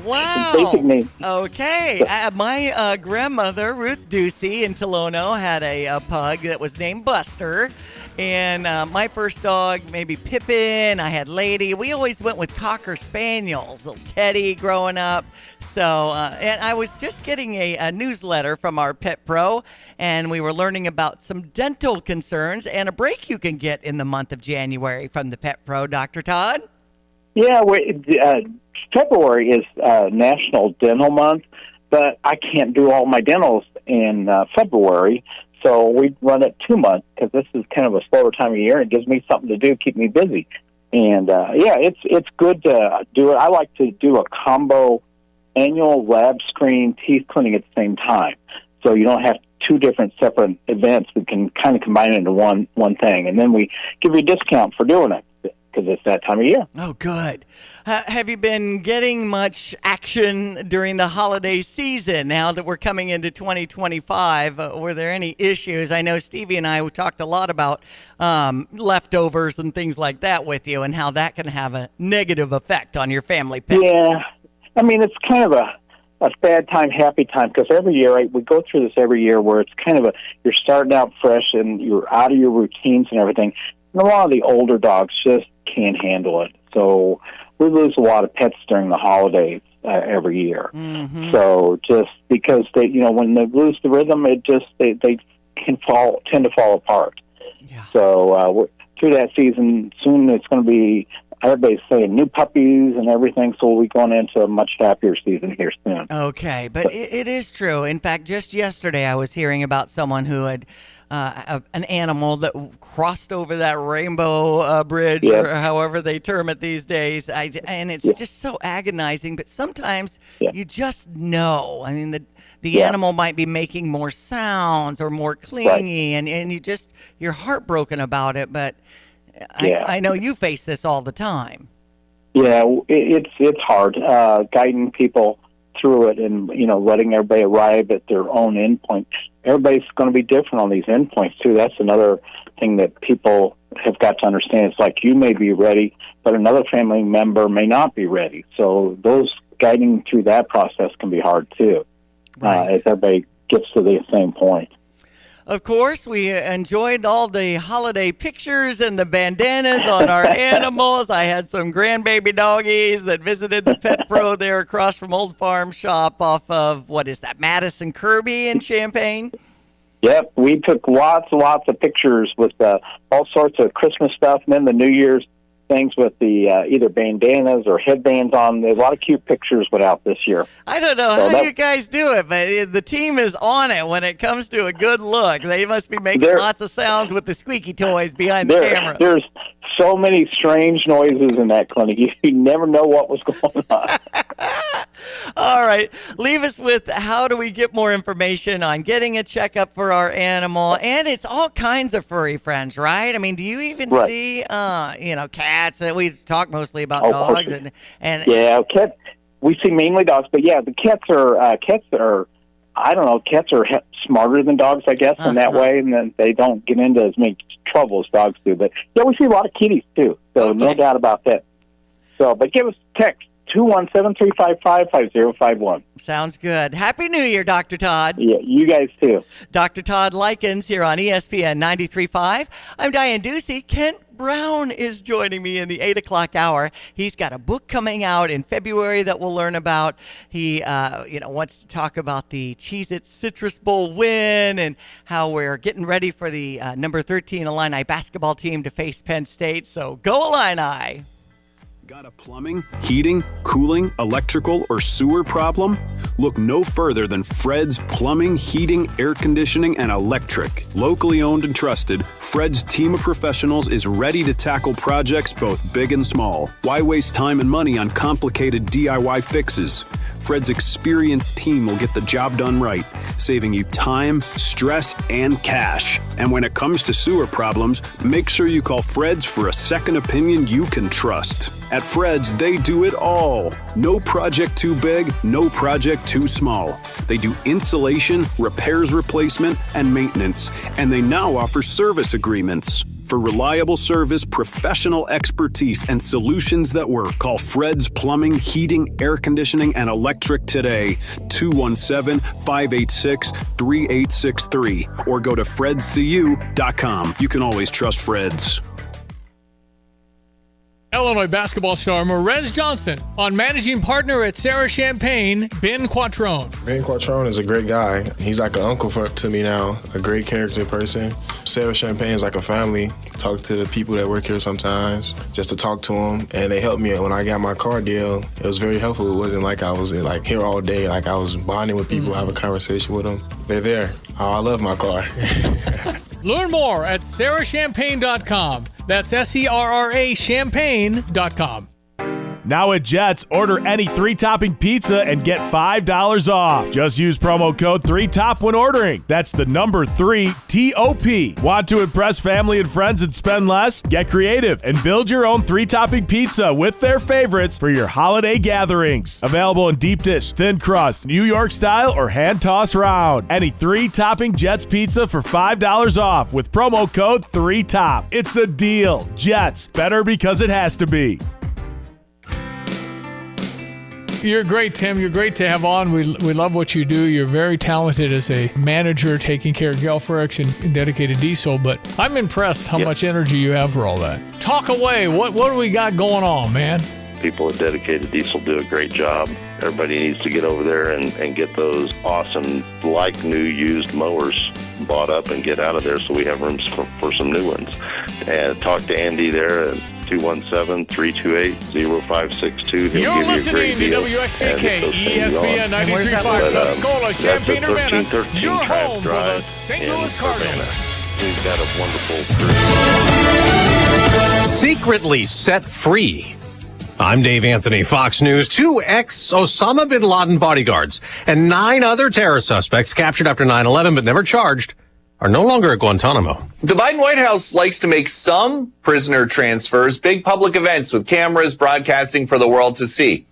wow. basic name. Okay. My grandmother, Ruth Ducey in Tolono, had a pug that was named Buster. And my first dog, maybe Pippin. I had Lady. We always went with Cocker Spaniels, little Teddy growing up. So, and I was just getting a newsletter from our Pet Pro, and we were learning about some dental concerns and a break you can get in the month of January from the Pet Pro, Dr. Todd. Yeah, February is National Dental Month, but I can't do all my dentals in February, so we run it 2 months because this is kind of a slower time of year. It gives me something to do, keep me busy. And, it's good to do it. I like to do a combo annual lab screening teeth cleaning at the same time, so you don't have two different separate events. We can kind of combine it into one thing, and then we give you a discount for doing it because it's that time of year. Oh, good. Have you been getting much action during the holiday season now that we're coming into 2025? Were there any issues? I know Stevie and I talked a lot about leftovers and things like that with you and how that can have a negative effect on your family pet. Yeah. I mean, it's kind of a sad time, happy time, because every year, we go through this every year where it's kind of you're starting out fresh and you're out of your routines and everything. And a lot of the older dogs just can't handle it. So we lose a lot of pets during the holidays every year. Mm-hmm. So just because they, when they lose the rhythm, they can tend to fall apart. Yeah. So through that season, soon it's going to be, everybody's saying new puppies and everything, so we'll be going into a much happier season here soon. Okay, but it is true. In fact, just yesterday I was hearing about someone who had an animal that crossed over that rainbow bridge, or however they term it these days. And it's just so agonizing, but sometimes you just know. I mean, the animal might be making more sounds or more clingy, and you're heartbroken about it, but I know you face this all the time. Yeah, it's hard guiding people through it and, letting everybody arrive at their own endpoint. Everybody's going to be different on these endpoints, too. That's another thing that people have got to understand. It's like you may be ready, but another family member may not be ready. So those guiding through that process can be hard, too, as everybody gets to the same point. Of course, we enjoyed all the holiday pictures and the bandanas on our animals. I had some grandbaby doggies that visited the Pet Pro there across from Old Farm Shop off of, Madison Kirby in Champaign? Yep, we took lots of pictures with all sorts of Christmas stuff, and then the New Year's things with the either bandanas or headbands on. There's a lot of cute pictures put out this year. I don't know how you guys do it, but the team is on it when it comes to a good look. They must be making lots of sounds with the squeaky toys behind the camera. There's so many strange noises in that clinic. You never know what was going on. All right. Leave us with how do we get more information on getting a checkup for our animal? And it's all kinds of furry friends, right? I mean, do you even see, cats? We talk mostly about dogs. Cats. We see mainly dogs, but the cats are, I don't know, cats are smarter than dogs, I guess, in that way, and then they don't get into as many trouble as dogs do. But, we see a lot of kitties, too, so no doubt about that. So, but give us a text. 217-355-5051. Sounds good. Happy New Year, Dr. Todd. Yeah, you guys too. Dr. Todd Likens here on ESPN 93.5. I'm Diane Ducey. Kent Brown is joining me in the 8 o'clock hour. He's got a book coming out in February that we'll learn about. He, wants to talk about the Cheez-It Citrus Bowl win and how we're getting ready for the number 13 Illini basketball team to face Penn State. So go Illini. Got a plumbing, heating, cooling, electrical, or sewer problem? Look no further than Fred's Plumbing, Heating, Air Conditioning, and Electric. Locally owned and trusted, Fred's team of professionals is ready to tackle projects both big and small. Why waste time and money on complicated DIY fixes? Fred's experienced team will get the job done right, saving you time, stress, and cash. And when it comes to sewer problems, make sure you call Fred's for a second opinion you can trust. At Fred's, they do it all. No project too big, no project too small. They do insulation, repairs, replacement, and maintenance, and they now offer service agreements. For reliable service, professional expertise, and solutions that work, call Fred's Plumbing, Heating, Air Conditioning, and Electric today. 217-586-3863 or go to fredscu.com. You can always trust Fred's. Illinois basketball star Morez Johnson on managing partner at Sarah Champagne, Ben Quattrone. Ben Quattrone is a great guy. He's like an uncle to me now, a great character person. Sarah Champagne is like a family. Talk to the people that work here sometimes, just to talk to them, and they helped me when I got my car deal. It was very helpful. It wasn't like I was like here all day, like I was bonding with people, have a conversation with them. They're there. Oh, I love my car. Learn more at sarahchampagne.com. That's SERRA champagne.com. Now at Jets, order any 3-topping pizza and get $5 off. Just use promo code 3TOP when ordering. That's the number 3, TOP. Want to impress family and friends and spend less? Get creative and build your own 3-topping pizza with their favorites for your holiday gatherings. Available in deep dish, thin crust, New York style, or hand toss round. Any 3-topping Jets pizza for $5 off with promo code 3TOP. It's a deal. Jets, better because it has to be. You're great, Tim. You're great to have on. We love what you do. You're very talented as a manager taking care of Gale Friction and dedicated diesel, but I'm impressed how much energy you have for all that. Talk away. What do we got going on, man? People at Dedicated Diesel do a great job. Everybody needs to get over there and get those awesome, like new used mowers bought up and get out of there so we have rooms for some new ones. And talk to Andy there at 217-328-0562. You're listening to WSJK, ESPN 93.5, Tuscola, Champaign, Urbana, your home for the St. Louis Cardinals. We've got a wonderful crew. Secretly set free. I'm Dave Anthony, Fox News. 2 ex-Osama bin Laden bodyguards and 9 other terror suspects captured after 9/11 but never charged are no longer at Guantanamo. The Biden White House likes to make some prisoner transfers big public events with cameras broadcasting for the world to see.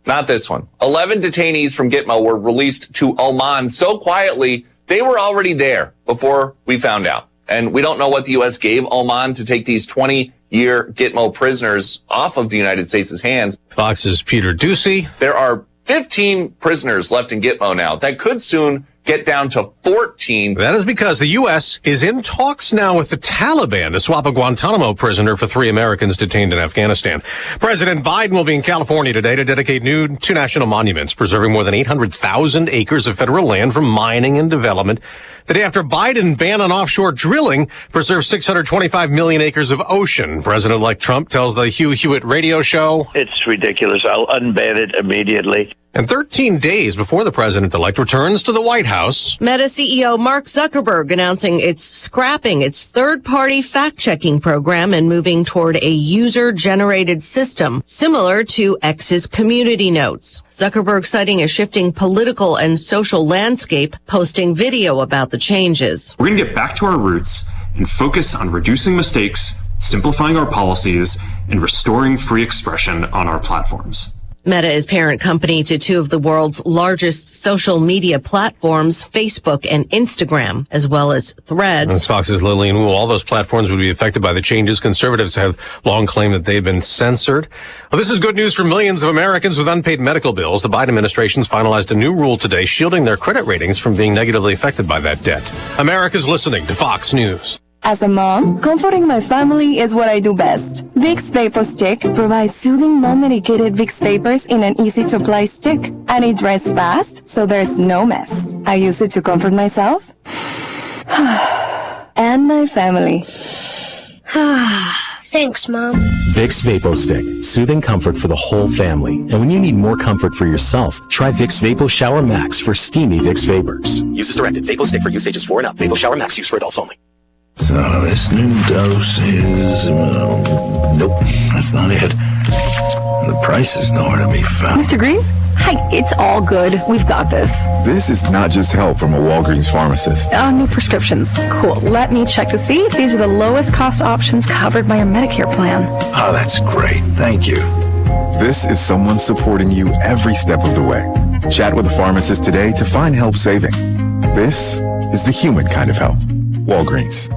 Not this one. 11 detainees from Gitmo were released to Oman so quietly they were already there before we found out. And we don't know what the U.S. gave Oman to take these 20-year Gitmo prisoners off of the United States' hands. Fox's Peter Ducey. There are 15 prisoners left in Gitmo now. That could soon get down to 14. That is because the U.S. is in talks now with the Taliban to swap a Guantanamo prisoner for 3 Americans detained in Afghanistan. President Biden will be in California today to dedicate 2 national monuments, preserving more than 800,000 acres of federal land from mining and development. The day after Biden ban on offshore drilling preserves 625 million acres of ocean. President-elect Trump tells the Hugh Hewitt radio show, "It's ridiculous. I'll unban it immediately." And 13 days before the president-elect returns to the White House, Meta CEO Mark Zuckerberg announcing it's scrapping its third-party fact-checking program and moving toward a user-generated system similar to X's community notes. Zuckerberg citing a shifting political and social landscape, posting video about the changes. We're going to get back to our roots and focus on reducing mistakes, simplifying our policies, and restoring free expression on our platforms. Meta is parent company to 2 of the world's largest social media platforms, Facebook and Instagram, as well as Threads. As Fox's Lillian Wu, all those platforms would be affected by the changes. Conservatives have long claimed that they've been censored. Well, this is good news for millions of Americans with unpaid medical bills. The Biden administration's finalized a new rule today shielding their credit ratings from being negatively affected by that debt. America's listening to Fox News. As a mom, comforting my family is what I do best. Vicks Vapor Stick provides soothing non-medicated Vicks vapors in an easy-to-apply stick, and it dries fast, so there's no mess. I use it to comfort myself and my family. Thanks, Mom. Vicks Vapo Stick, soothing comfort for the whole family. And when you need more comfort for yourself, try Vicks Vapo Shower Max for steamy Vicks vapors. Use as directed. Vapo Stick for usages 4 and up. Vapo Shower Max, use for adults only. So this new dose is, nope, that's not it. The price is nowhere to be found. Mr. Green? Hi, it's all good. We've got this. This is not just help from a Walgreens pharmacist. New prescriptions. Cool. Let me check to see if these are the lowest cost options covered by your Medicare plan. Oh, that's great. Thank you. This is someone supporting you every step of the way. Chat with a pharmacist today to find help saving. This is the human kind of help. Walgreens.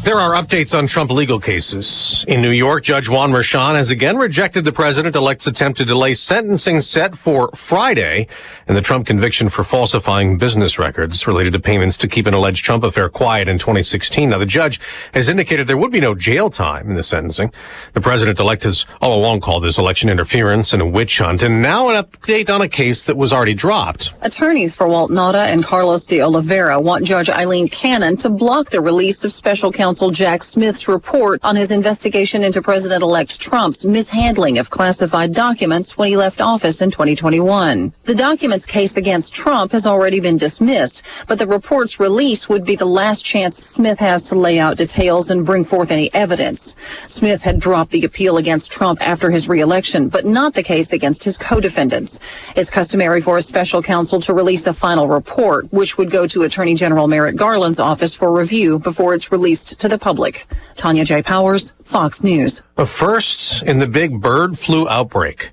There are updates on Trump legal cases. In New York, Judge Juan Merchan has again rejected the president-elect's attempt to delay sentencing set for Friday in the Trump conviction for falsifying business records related to payments to keep an alleged Trump affair quiet in 2016. Now, the judge has indicated there would be no jail time in the sentencing. The president-elect has all along called this election interference and a witch hunt, and now an update on a case that was already dropped. Attorneys for Walt Nauta and Carlos de Oliveira want Judge Eileen Cannon to block the release of special counsel Jack Smith's report on his investigation into President-elect Trump's mishandling of classified documents when he left office in 2021. The document's case against Trump has already been dismissed, but the report's release would be the last chance Smith has to lay out details and bring forth any evidence. Smith had dropped the appeal against Trump after his reelection, but not the case against his co-defendants. It's customary for a special counsel to release a final report, which would go to Attorney General Merrick Garland's office for review before it's released to the public. Tanya J. Powers, Fox News. A first in the big bird flu outbreak.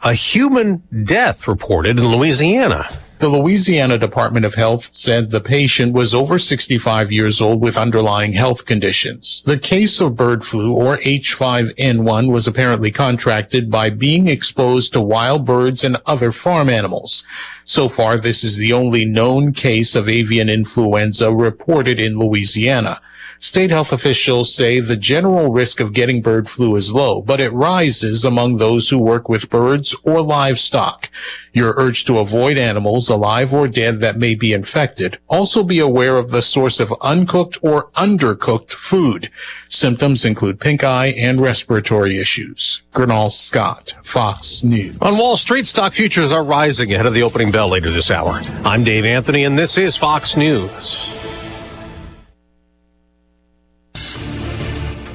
A human death reported in Louisiana. The Louisiana Department of Health said the patient was over 65 years old with underlying health conditions. The case of bird flu, or H5N1, was apparently contracted by being exposed to wild birds and other farm animals. So far, this is the only known case of avian influenza reported in Louisiana. State health officials say the general risk of getting bird flu is low, but it rises among those who work with birds or livestock. You're urged to avoid animals, alive or dead, that may be infected. Also be aware of the source of uncooked or undercooked food. Symptoms include pink eye and respiratory issues. Gernal Scott, Fox News. On Wall Street, stock futures are rising ahead of the opening bell later this hour. I'm Dave Anthony, and this is Fox News.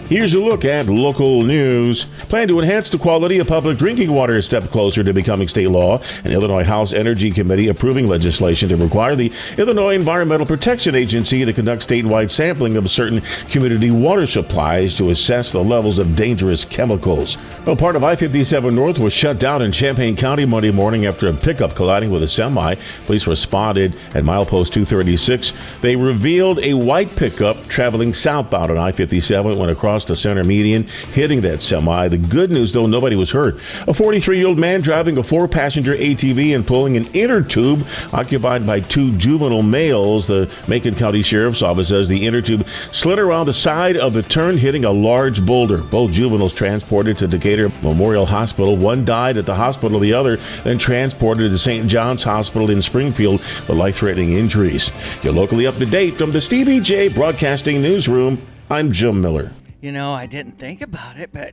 Here's a look at local news. Plan to enhance the quality of public drinking water a step closer to becoming state law. An Illinois House Energy Committee approving legislation to require the Illinois Environmental Protection Agency to conduct statewide sampling of certain community water supplies to assess the levels of dangerous chemicals. Well, part of I-57 North was shut down in Champaign County Monday morning after a pickup colliding with a semi. Police responded at milepost 236. They revealed a white pickup traveling southbound on I-57 went across the center median, hitting that semi. The good news, though, nobody was hurt. A 43-year-old man driving a 4-passenger ATV and pulling an inner tube occupied by 2 juvenile males. The Macon County Sheriff's Office says the inner tube slid around the side of the turn, hitting a large boulder. Both juveniles transported to Decatur Memorial Hospital. One died at the hospital, the other then transported to St. John's Hospital in Springfield with life-threatening injuries. You're locally up to date from the Stevie J Broadcasting Newsroom. I'm Jim Miller. You know, I didn't think about it, but,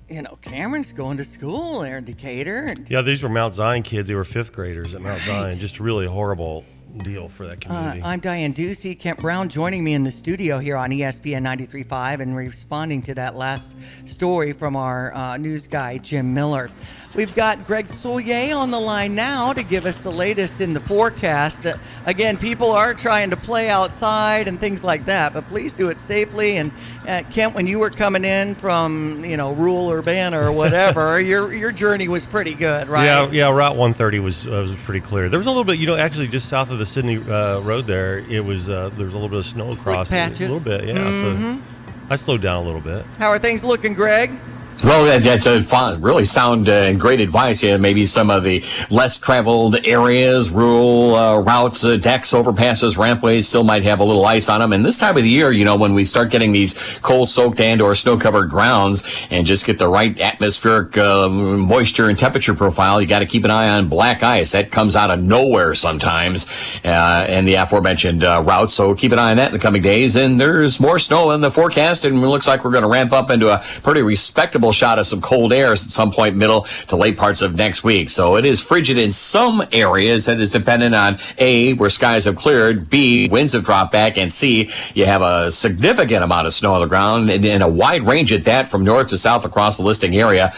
you know, Cameron's going to school there in Decatur. Yeah, these were Mount Zion kids. They were 5th graders at Mount Zion. Just really a horrible deal for that community. I'm Diane Ducey. Kent Brown joining me in the studio here on ESPN 93.5 and responding to that last story from our news guy, Jim Miller. We've got Greg Soulier on the line now to give us the latest in the forecast. Again, people are trying to play outside and things like that, but please do it safely. And Kent, when you were coming in from, you know, rural Urbana or whatever, your journey was pretty good, right? Yeah. Route 130 was pretty clear. There was a little bit, actually just south of the Sydney Road there. It was there was a little bit of snow across patches. A little bit, yeah. Mm-hmm. So I slowed down a little bit. How are things looking, Greg? Well, that's really sound and great advice. Yeah, maybe some of the less traveled areas, rural routes, decks, overpasses, rampways still might have a little ice on them. And this time of the year, when we start getting these cold-soaked and or snow-covered grounds and just get the right atmospheric moisture and temperature profile, you got to keep an eye on black ice. That comes out of nowhere sometimes, and the aforementioned routes. So keep an eye on that in the coming days. And there's more snow in the forecast, and it looks like we're going to ramp up into a pretty respectable shot of some cold airs at some point middle to late parts of next week. So it is frigid in some areas. That is dependent on A, where skies have cleared, B, winds have dropped back, and C, you have a significant amount of snow on the ground and a wide range at that from north to south across the listing area,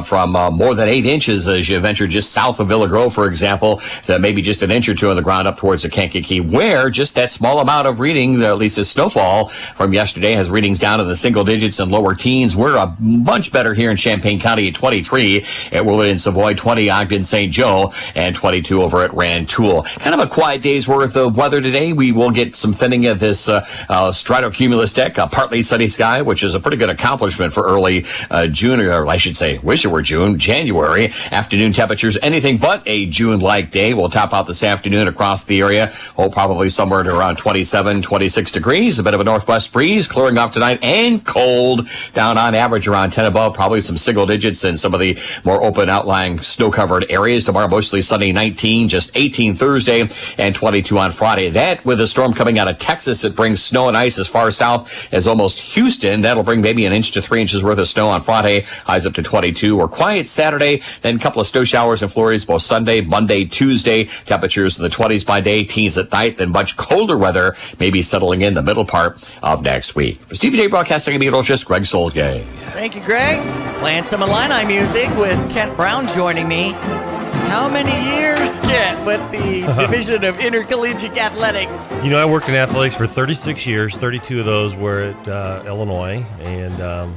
from more than 8 inches as you venture just south of Villa Grove, for example, to maybe just an inch or two on the ground up towards the Kankakee, where just that small amount of reading, at least the snowfall from yesterday, has readings down in the single digits and lower teens. We're a bunch much better here in Champaign County at 23. At Willard and Savoy, 20 Ogden St. Joe, and 22 over at Rantoul. Kind of a quiet day's worth of weather today. We will get some thinning of this stratocumulus deck, partly sunny sky, which is a pretty good accomplishment for early June, or I should say, wish it were June, January. Afternoon temperatures, anything but a June-like day. We'll top out this afternoon across the area. Probably somewhere to around 27, 26 degrees. A bit of a northwest breeze clearing off tonight, and cold down on average around 10 above. Probably some single digits in some of the more open outlying snow-covered areas. Tomorrow mostly sunny, 19, just 18 Thursday, and 22 on Friday. That with a storm coming out of Texas, it brings snow and ice as far south as almost Houston. That'll bring maybe an inch to 3 inches worth of snow on Friday. Highs up to 22. Or quiet Saturday, then a couple of snow showers and flurries both Sunday, Monday, Tuesday. Temperatures in the 20s by day, teens at night. Then much colder weather maybe settling in the middle part of next week. For Stevie J Broadcasting Meteorologist Greg Solgay. Thank you, Greg. Playing some Illini music with Kent Brown joining me. How many years, Kent, with the Division of Intercollegiate Athletics? You know, I worked in athletics for 36 years. 32 of those were at Illinois, and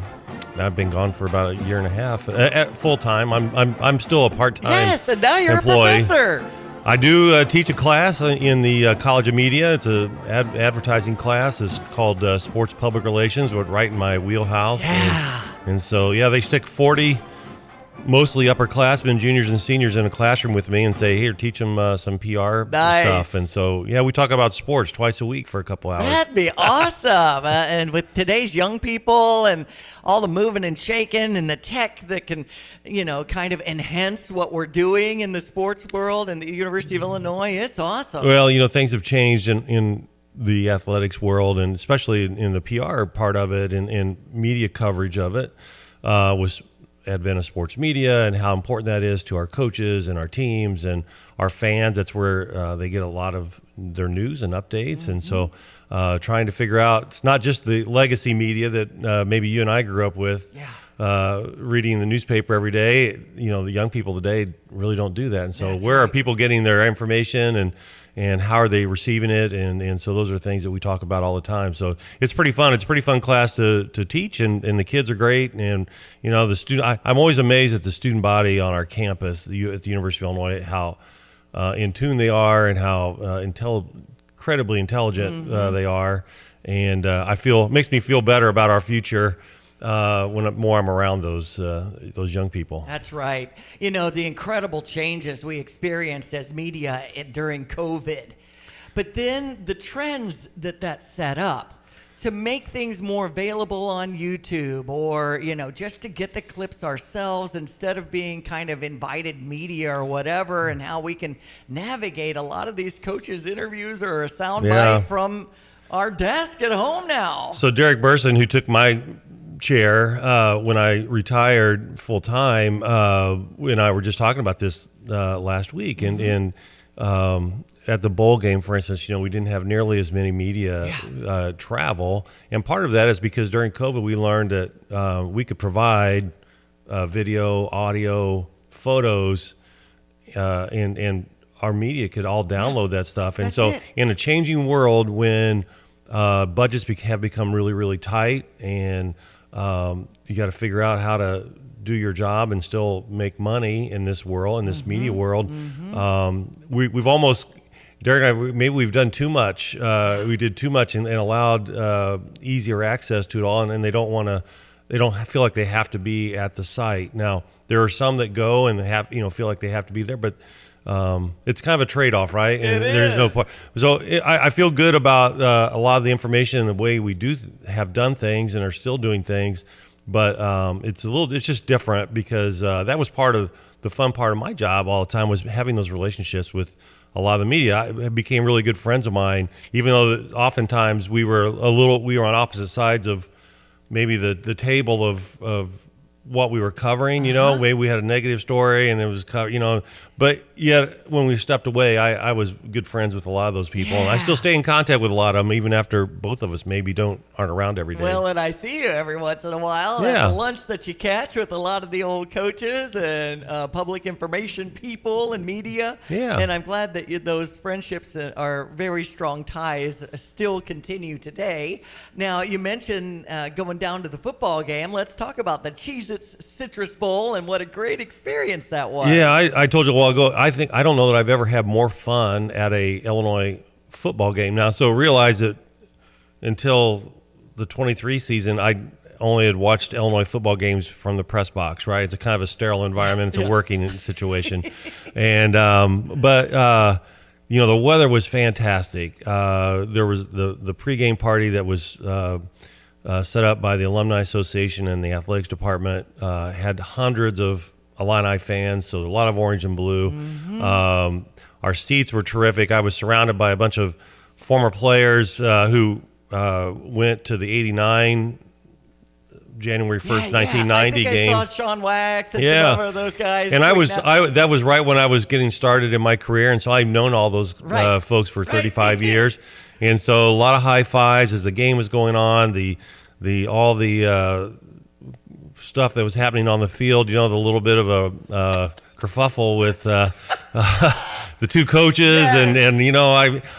I've been gone for about a year and a half. At full time, I'm still a part-time. Yes, and now you're employee. a professor. I do teach a class in the College of Media. It's a advertising class. It's called Sports Public Relations, right in my wheelhouse. Yeah. And so, they stick 40 mostly upperclassmen, juniors and seniors in a classroom with me and say, here, teach them some PR stuff. And so, we talk about sports twice a week for a couple hours. That'd be awesome. And with today's young people and all the moving and shaking and the tech that can, kind of enhance what we're doing in the sports world and the University of Illinois, it's awesome. Well, things have changed in the athletics world, and especially in the PR part of it and media coverage of it was advent of sports media and how important that is to our coaches and our teams and our fans. That's where they get a lot of their news and updates. And so trying to figure out, it's not just the legacy media that maybe you and I grew up with, reading the newspaper every day. The young people today really don't do that. And so where are people getting their information, and how are they receiving it? And so those are things that we talk about all the time. So it's pretty fun. It's a pretty fun class to teach, and the kids are great. And, the student, I'm always amazed at the student body on our campus at the University of Illinois, how in tune they are and how incredibly intelligent they are. And it makes me feel better about our future when I'm around those young people. That's right. The incredible changes we experienced as media during COVID, but then the trends that set up to make things more available on YouTube, or just to get the clips ourselves instead of being kind of invited media or whatever, and how we can navigate a lot of these coaches' interviews or a soundbite from our desk at home now. So Derek Burson, who took my chair when I retired full time, and I were just talking about this last week, and at the bowl game, for instance, we didn't have nearly as many media travel, and part of that is because during COVID we learned that we could provide video, audio, photos, and our media could all download that stuff. And so in a changing world when budgets have become really, really tight, and you got to figure out how to do your job and still make money in this world, in this media world. We've almost, Derek and I, maybe we've done too much. We did too much and allowed easier access to it all, and they don't feel like they have to be at the site. Now, there are some that go and feel like they have to be there, but it's kind of a trade-off, right? And there's no point. So I feel good about a lot of the information and the way we have done things and are still doing things, but it's just different because that was part of the fun part of my job all the time, was having those relationships with a lot of the media. I became really good friends of mine, even though oftentimes we were on opposite sides of maybe the table of what we were covering, maybe we had a negative story and it was but yet when we stepped away, I was good friends with a lot of those people, and I still stay in contact with a lot of them, even after both of us maybe aren't around every day. Well, and I see you every once in a while at the lunch that you catch with a lot of the old coaches and public information people and media. Yeah. And I'm glad that those friendships are very strong ties still continue today. Now, you mentioned going down to the football game. Let's talk about the Cheez Massachusetts Citrus Bowl, and what a great experience that was. Yeah, I told you a while ago, I don't know that I've ever had more fun at a Illinois football game. Now, so realize that until the 23 season, I only had watched Illinois football games from the press box, right? It's a kind of a sterile environment. It's a working situation. And, the weather was fantastic. There was the pregame party that was set up by the Alumni Association and the athletics department, had hundreds of Illini fans, so a lot of orange and blue. Our seats were terrific. I was surrounded by a bunch of former players who went to the 89 January 1st, 1990 game. I saw Sean Wax and some of those guys. And that was right when I was getting started in my career, and so I've known all those folks for 35 years. And so a lot of high fives as the game was going on, all the stuff that was happening on the field, the little bit of a kerfuffle with the two coaches, and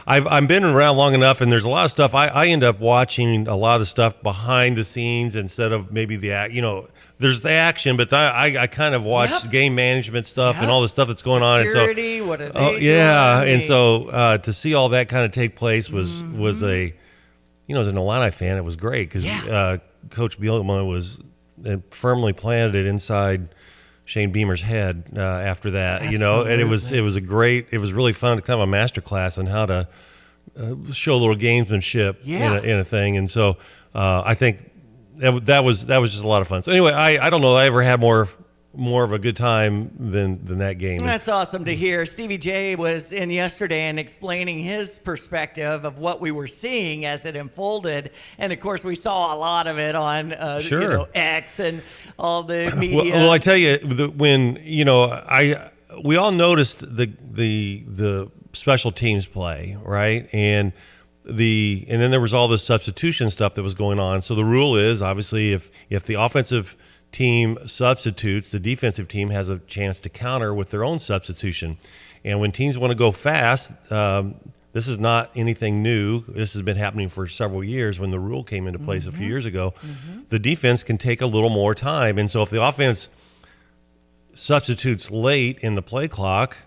I've been around long enough, and there's a lot of stuff I end up watching a lot of the stuff behind the scenes instead of maybe there's the action, but I kind of watch game management stuff and all the stuff that's going on. Security, and so, what are they doing? And so to see all that kind of take place was as an Illini fan, it was great because Coach Bielema was firmly planted it inside Shane Beamer's head after that. Absolutely. And it was really fun, kind of a master class on how to show a little gamesmanship in a thing. And so I think that was just a lot of fun. So anyway, I don't know that I ever had more of a good time than that game. That's awesome to hear. Stevie J was in yesterday and explaining his perspective of what we were seeing as it unfolded. And of course, we saw a lot of it on X and all the media. Well, I tell you, we all noticed the special teams play, right? And then there was all this substitution stuff that was going on. So the rule is obviously if the offensive team substitutes, the defensive team has a chance to counter with their own substitution. And when teams want to go fast, this is not anything new. This has been happening for several years. When the rule came into place a few years ago, the defense can take a little more time. And so if the offense substitutes late in the play clock,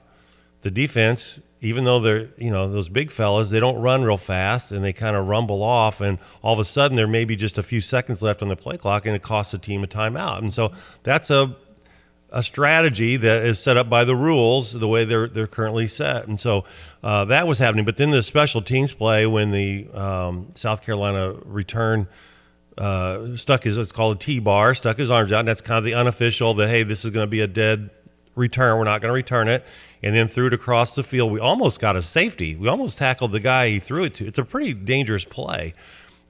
the defense, even though they're, those big fellas, they don't run real fast and they kind of rumble off, and all of a sudden there may be just a few seconds left on the play clock and it costs the team a timeout. And so that's a strategy that is set up by the rules the way they're currently set. And so that was happening. But then the special teams play, when the South Carolina return it's called a T-bar, stuck his arms out, and that's kind of the unofficial that, hey, this is going to be a dead return. We're not going to return it. And then threw it across the field. We almost got a safety. We almost tackled the guy he threw it to. It's a pretty dangerous play.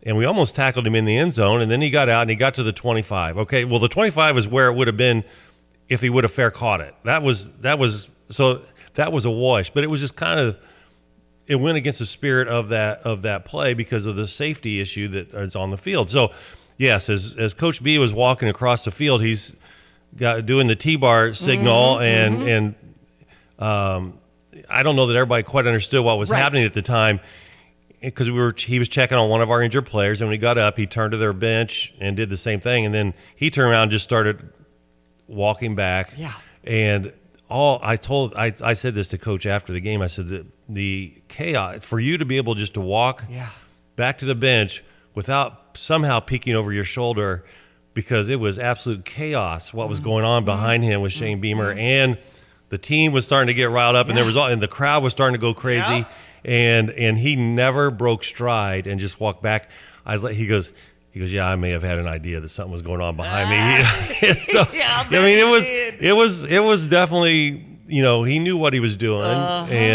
And we almost tackled him in the end zone. And then he got out and he got to the 25. Okay, well, the 25 is where it would have been if he would have fair caught it. That was a wash. But it was just kind of, it went against the spirit of that play because of the safety issue that is on the field. So, yes, as Coach B was walking across the field, he's doing the T-bar signal, and I don't know that everybody quite understood what was happening at the time, because he was checking on one of our injured players, and when he got up, he turned to their bench and did the same thing, and then he turned around and just started walking back. Yeah. And I said this to Coach after the game. I said that the chaos for you to be able just to walk back to the bench without somehow peeking over your shoulder, because it was absolute chaos what was going on behind him with Shane Beamer, and the team was starting to get riled up, and and the crowd was starting to go crazy, and he never broke stride and just walked back. He goes, yeah, I may have had an idea that something was going on behind me. So, it was definitely, he knew what he was doing,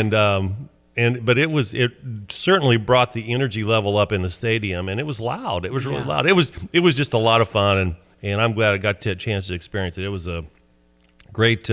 but it certainly brought the energy level up in the stadium, and it was loud. It was really loud. It was just a lot of fun, and I'm glad I got a chance to experience it. It was a great.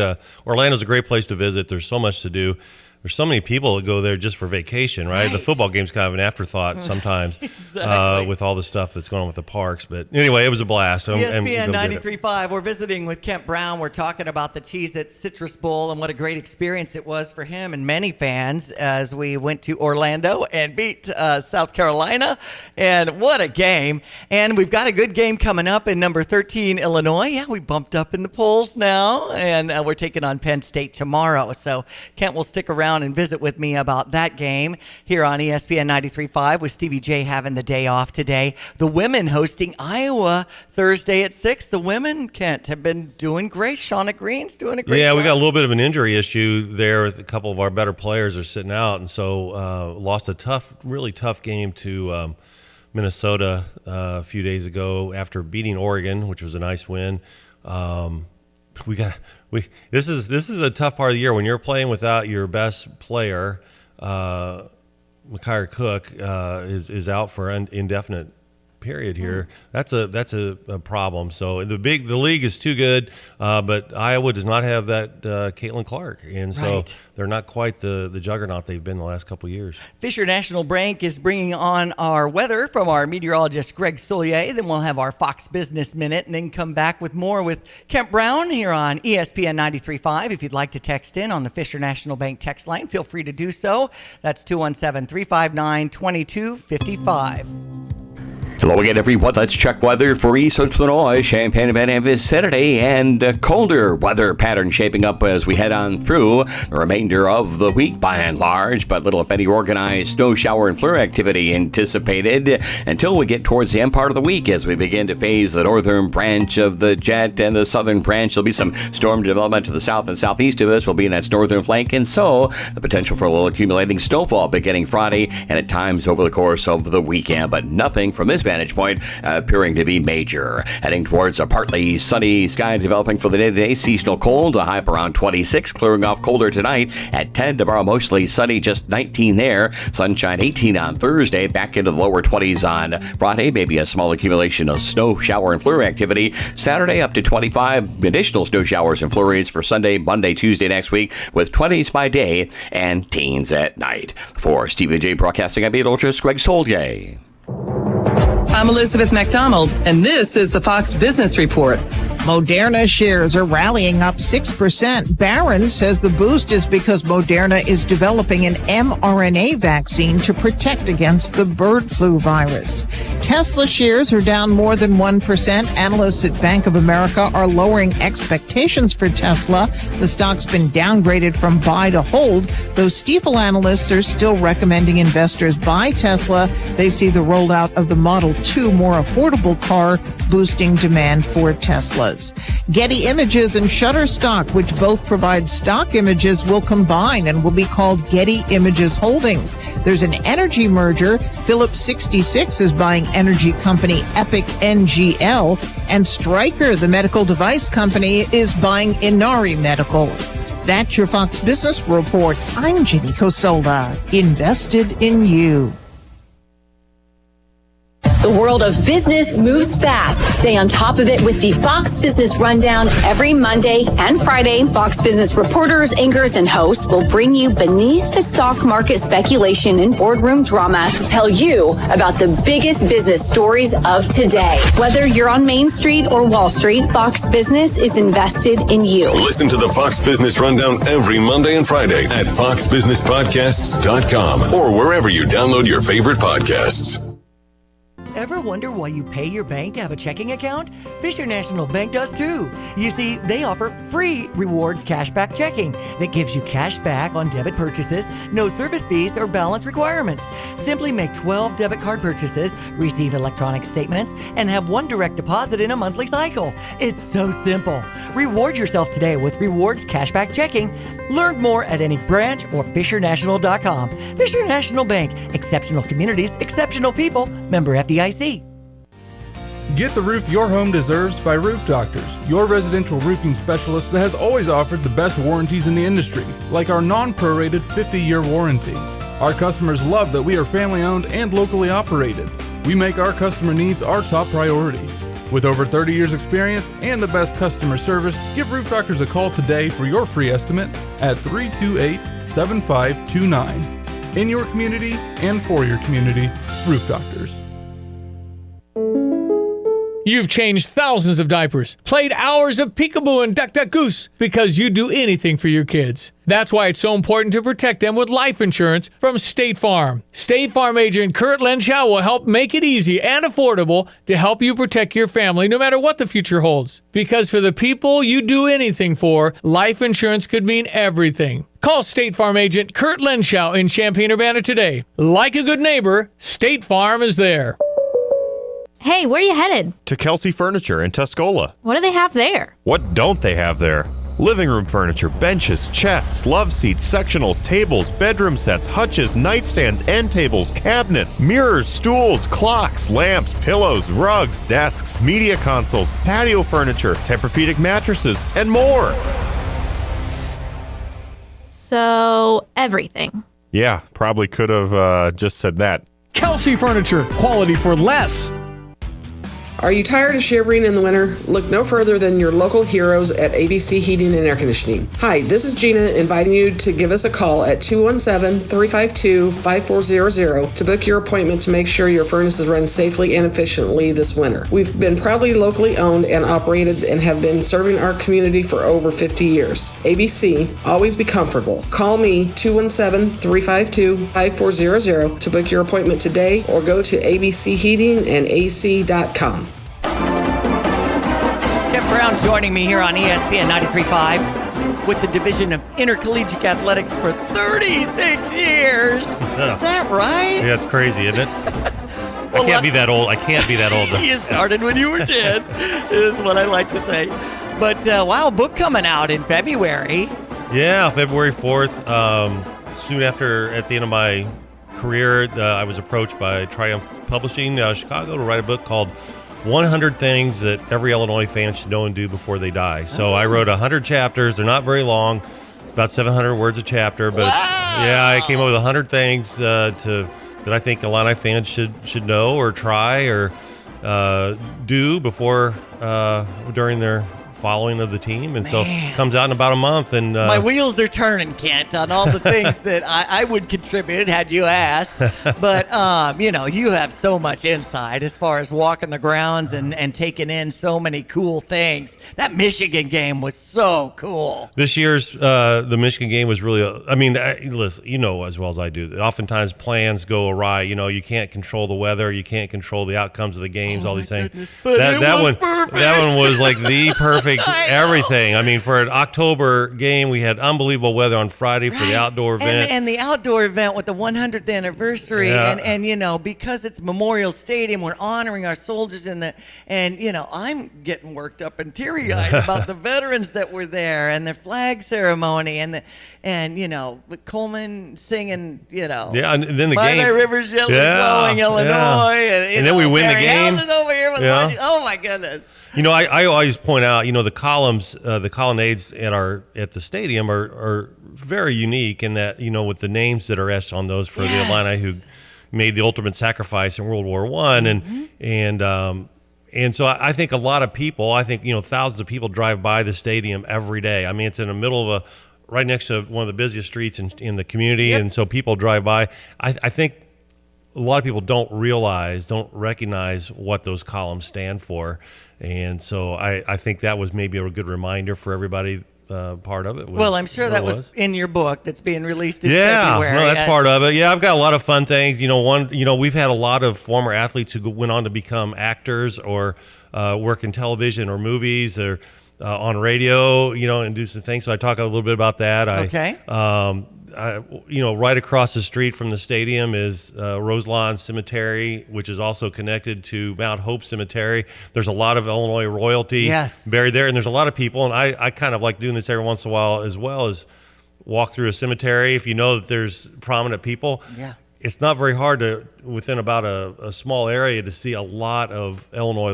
Orlando's a great place to visit. There's so much to do. there's so many people that go there just for vacation, right? The football game's kind of an afterthought sometimes with all the stuff that's going on with the parks. But anyway, it was a blast. ESPN 93.5. We're visiting with Kent Brown. We're talking about the Cheez-It Citrus Bowl and what a great experience it was for him and many fans as we went to Orlando and beat South Carolina. And what a game. And we've got a good game coming up in number 13, Illinois. Yeah, we bumped up in the polls now. And we're taking on Penn State tomorrow. So Kent will stick around and visit with me about that game here on ESPN 93.5 with Stevie J having the day off today. The women hosting Iowa Thursday at 6. The women, Kent, have been doing great. Shauna Green's doing a great job. We got a little bit of an injury issue there with a couple of our better players are sitting out, and so lost a really tough game to Minnesota a few days ago after beating Oregon, which was a nice win. This is a tough part of the year when you're playing without your best player. Micaiah Cook is out for an indefinite period here. That's a problem. So the league is too good, but Iowa does not have that Caitlin Clark, and so they're not quite the juggernaut they've been the last couple of years. Fisher National Bank is bringing on our weather from our meteorologist Greg Solier. Then we'll have our Fox Business Minute, and then come back with more with Kent Brown here on ESPN 93.5. If you'd like to text in on the Fisher National Bank text line, feel free to do so. That's 217-359-2255. Hello again, everyone. Let's check weather for East Illinois, Champaign-Urbana vicinity, and colder weather pattern shaping up as we head on through the remainder of the week by and large, but little if any organized snow shower and flurry activity anticipated until we get towards the end part of the week as we begin to phase the northern branch of the jet and the southern branch. There'll be some storm development to the south and southeast of us. We'll be in that northern flank, and so the potential for a little accumulating snowfall beginning Friday and at times over the course of the weekend, but nothing from this vantage point appearing to be major. Heading towards a partly sunny sky developing for the day today. Seasonal cold, a high up around 26, clearing off colder tonight at 10. Tomorrow mostly sunny, just 19 there. Sunshine 18 on Thursday, back into the lower 20s on Friday. Maybe a small accumulation of snow, shower, and flurry activity. Saturday up to 25 additional snow showers and flurries for Sunday, Monday, Tuesday next week with 20s by day and teens at night. For Stephen J. Broadcasting, I'm meteorologist Greg Solier. I'm Elizabeth McDonald, and this is the Fox Business Report. Moderna shares are rallying up 6%. Barron says the boost is because Moderna is developing an mRNA vaccine to protect against the bird flu virus. Tesla shares are down more than 1%. Analysts at Bank of America are lowering expectations for Tesla. The stock's been downgraded from buy to hold, though Stifel analysts are still recommending investors buy Tesla. They see the rollout of the Model 2 more affordable car boosting demand for Teslas. Getty Images and Shutterstock, which both provide stock images, will combine and will be called Getty Images Holdings. There's an energy merger. Phillips 66 is buying energy company Epic NGL, and Stryker, the medical device company, is buying Inari Medical. That's your Fox Business Report. I'm Ginny Cosola. Invested in you. The world of business moves fast. Stay on top of it with the Fox Business Rundown every Monday and Friday. Fox Business reporters, anchors, and hosts will bring you beneath the stock market speculation and boardroom drama to tell you about the biggest business stories of today. Whether you're on Main Street or Wall Street, Fox Business is invested in you. Listen to the Fox Business Rundown every Monday and Friday at foxbusinesspodcasts.com or wherever you download your favorite podcasts. Ever wonder why you pay your bank to have a checking account? Fisher National Bank does too. You see, they offer free rewards cashback checking that gives you cash back on debit purchases, no service fees or balance requirements. Simply make 12 debit card purchases, receive electronic statements, and have one direct deposit in a monthly cycle. It's so simple. Reward yourself today with rewards cashback checking. Learn more at any branch or FisherNational.com. Fisher National Bank. Exceptional communities, exceptional people. Member FDIC. Get the roof your home deserves by Roof Doctors, your residential roofing specialist that has always offered the best warranties in the industry, like our non-prorated 50-year warranty. Our customers love that we are family-owned and locally operated. We make our customer needs our top priority. With over 30 years experience and the best customer service, give Roof Doctors a call today for your free estimate at 328-7529. In your community and for your community, Roof Doctors. You've changed thousands of diapers, played hours of peekaboo and duck duck goose because you'd do anything for your kids. That's why it's so important to protect them with life insurance from State Farm. State Farm agent Kurt Lenschow will help make it easy and affordable to help you protect your family no matter what the future holds. Because for the people you do anything for, life insurance could mean everything. Call State Farm agent Kurt Lenschow in Champaign-Urbana today. Like a good neighbor, State Farm is there. Hey, where are you headed? To Kelsey Furniture in Tuscola. What do they have there? What don't they have there? Living room furniture, benches, chests, love seats, sectionals, tables, bedroom sets, hutches, nightstands, end tables, cabinets, mirrors, stools, clocks, lamps, pillows, rugs, desks, media consoles, patio furniture, Tempur-Pedic mattresses, and more. So, everything. Yeah, probably could have just said that. Kelsey Furniture, quality for less. Are you tired of shivering in the winter? Look no further than your local heroes at ABC Heating and Air Conditioning. Hi, this is Gina inviting you to give us a call at 217-352-5400 to book your appointment to make sure your furnaces run safely and efficiently this winter. We've been proudly locally owned and operated and have been serving our community for over 50 years. ABC, always be comfortable. Call me 217-352-5400 to book your appointment today or go to abcheatingandac.com. Brown joining me here on ESPN 93.5 with the Division of Intercollegiate Athletics for 36 years. Yeah. Is that right? Yeah, it's crazy, isn't it? I can't be that old. You started when you were 10, is what I like to say. But, wow, book coming out in February. Yeah, February 4th. Soon after, at the end of my career, I was approached by Triumph Publishing out of Chicago to write a book called 100 Things That Every Illinois Fan Should Know and Do Before They Die. So I wrote 100 chapters. They're not very long, about 700 words a chapter. But I came up with 100 things that I think Illini fans should know or try or do before during their following of the team. And so it comes out in about a month. And my wheels are turning, Kent, on all the things that I would contribute had you asked. But, you have so much insight as far as walking the grounds and taking in so many cool things. That Michigan game was so cool. This year's the Michigan game was really, listen, you know as well as I do, oftentimes plans go awry. You know, you can't control the weather. You can't control the outcomes of the games, all these things. That one was like the perfect everything. I mean, for an October game, we had unbelievable weather on Friday for the outdoor event. And the outdoor event with the 100th anniversary. Yeah. And because it's Memorial Stadium, we're honoring our soldiers I'm getting worked up and teary-eyed about the veterans that were there and the flag ceremony and with Coleman singing, Yeah, and then the By game. the rivers gently flowing, Illinois. And then we win the game. Houses over here with oh my goodness. I always point out, the columns, the colonnades at the stadium are very unique in that, with the names that are etched on those for the Illini who made the ultimate sacrifice in World War I. And so I think a lot of people, thousands of people drive by the stadium every day. I mean, it's in the middle of right next to one of the busiest streets in the community. Yep. And so people drive by. I think a lot of people don't recognize what those columns stand for. And so I think that was maybe a good reminder for everybody. Part of it. I'm sure that was in your book that's being released in February. Yeah, that's part of it. Yeah, I've got a lot of fun things. We've had a lot of former athletes who went on to become actors or work in television or movies or on radio, and do some things. So I talk a little bit about that. Okay. Right across the street from the stadium is Roselawn Cemetery, which is also connected to Mount Hope Cemetery. There's a lot of Illinois royalty buried there, and there's a lot of people, and I kind of like doing this every once in a while as well, as walk through a cemetery. If you know that there's prominent people, it's not very hard to, within about a small area, to see a lot of Illinois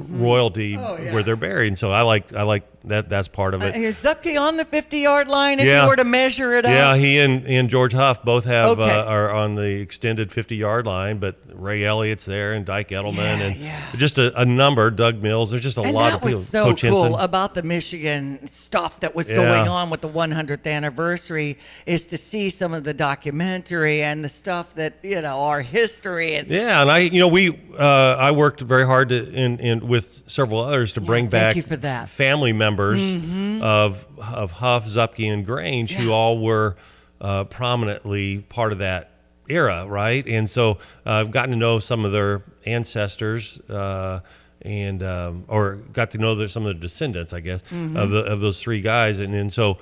royalty where they're buried. And so I like that's part of it. Is Zupke on the 50-yard line if you were to measure it up? Yeah, he and George Huff both have are on the extended 50-yard line, but Ray Elliott's there and Dyke Edelman and just a number. Doug Mills. There's just a lot of people. That was so Coach cool Henson. about the Michigan stuff that was going on with the 100th anniversary is to see some of the documentary and the stuff that our history and and I worked very hard with several others to bring back family members of Huff, Zupke, and Grange who all were prominently part of that era, right? And so I've gotten to know some of their ancestors and or got to know some of the descendants, I guess, of those three guys, and so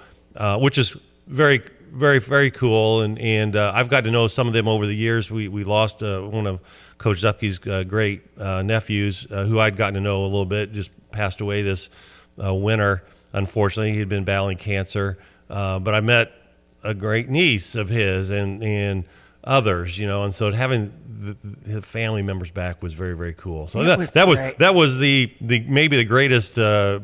which is very, very, very cool. And I've got to know some of them over the years. We lost one of Coach Zupke's great nephews, who I'd gotten to know a little bit, just passed away this winter. Unfortunately, he'd been battling cancer, but I met a great niece of his and others, and so having the family members back was very, very cool. So that was the maybe the greatest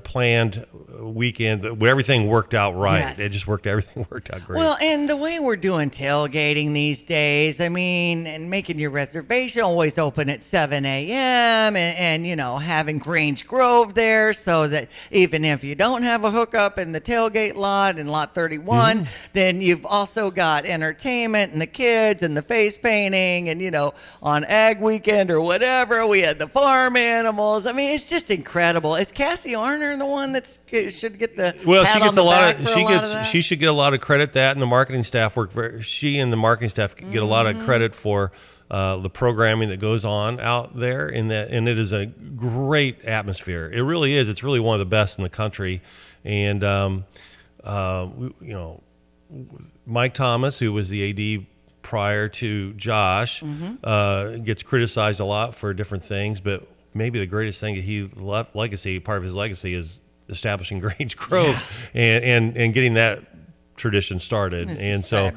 planned weekend where everything worked out right. Yes. Everything worked out great. Well, and the way we're doing tailgating these days, I mean, and making your reservation always open at 7 a.m. and having Grange Grove there so that even if you don't have a hookup in the tailgate lot in lot 31, then you've also got entertainment and the kids and the face painting and, on Ag Weekend or whatever, we had the farm animals. I mean, it's just incredible. Is Cassie Arner the one that should get the pat on the back for a lot of that? She should get a lot of credit. That and the marketing staff she and the marketing staff get a lot of credit for the programming that goes on out there, and it is a great atmosphere. It really is. It's really one of the best in the country, and Mike Thomas, who was the AD prior to Josh, gets criticized a lot for different things, but maybe the greatest thing that he left part of his legacy is establishing Grange Grove and getting that tradition started. And so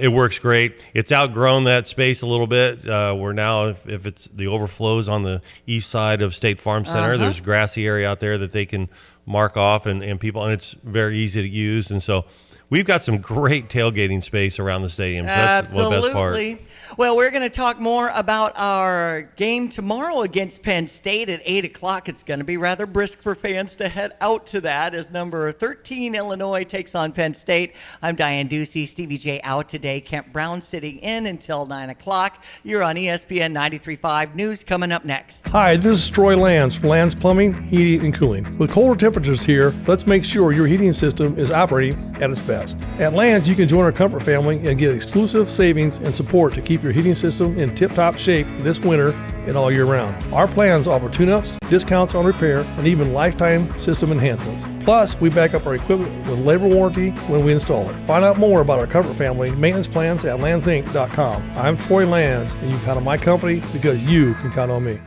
it works great. It's outgrown that space a little bit. We're now, if it's the overflows on the east side of State Farm Center, there's a grassy area out there that they can mark off and it's very easy to use. And so we've got some great tailgating space around the stadium. So that's the best part. Well, we're going to talk more about our game tomorrow against Penn State at 8 o'clock. It's going to be rather brisk for fans to head out to that as number 13 Illinois takes on Penn State. I'm Diane Ducey. Stevie J out today. Kent Brown sitting in until 9 o'clock. You're on ESPN 93.5. News coming up next. Hi, this is Troy Lands from Lands Plumbing, Heating, and Cooling. With colder temperatures here, let's make sure your heating system is operating at its best. At Lands, you can join our comfort family and get exclusive savings and support to keep your heating system in tip-top shape this winter and all year round. Our plans offer tune-ups, discounts on repair, and even lifetime system enhancements. Plus, we back up our equipment with labor warranty when we install it. Find out more about our comfort family maintenance plans at landsinc.com. I'm Troy Lands, and you can count on my company because you can count on me.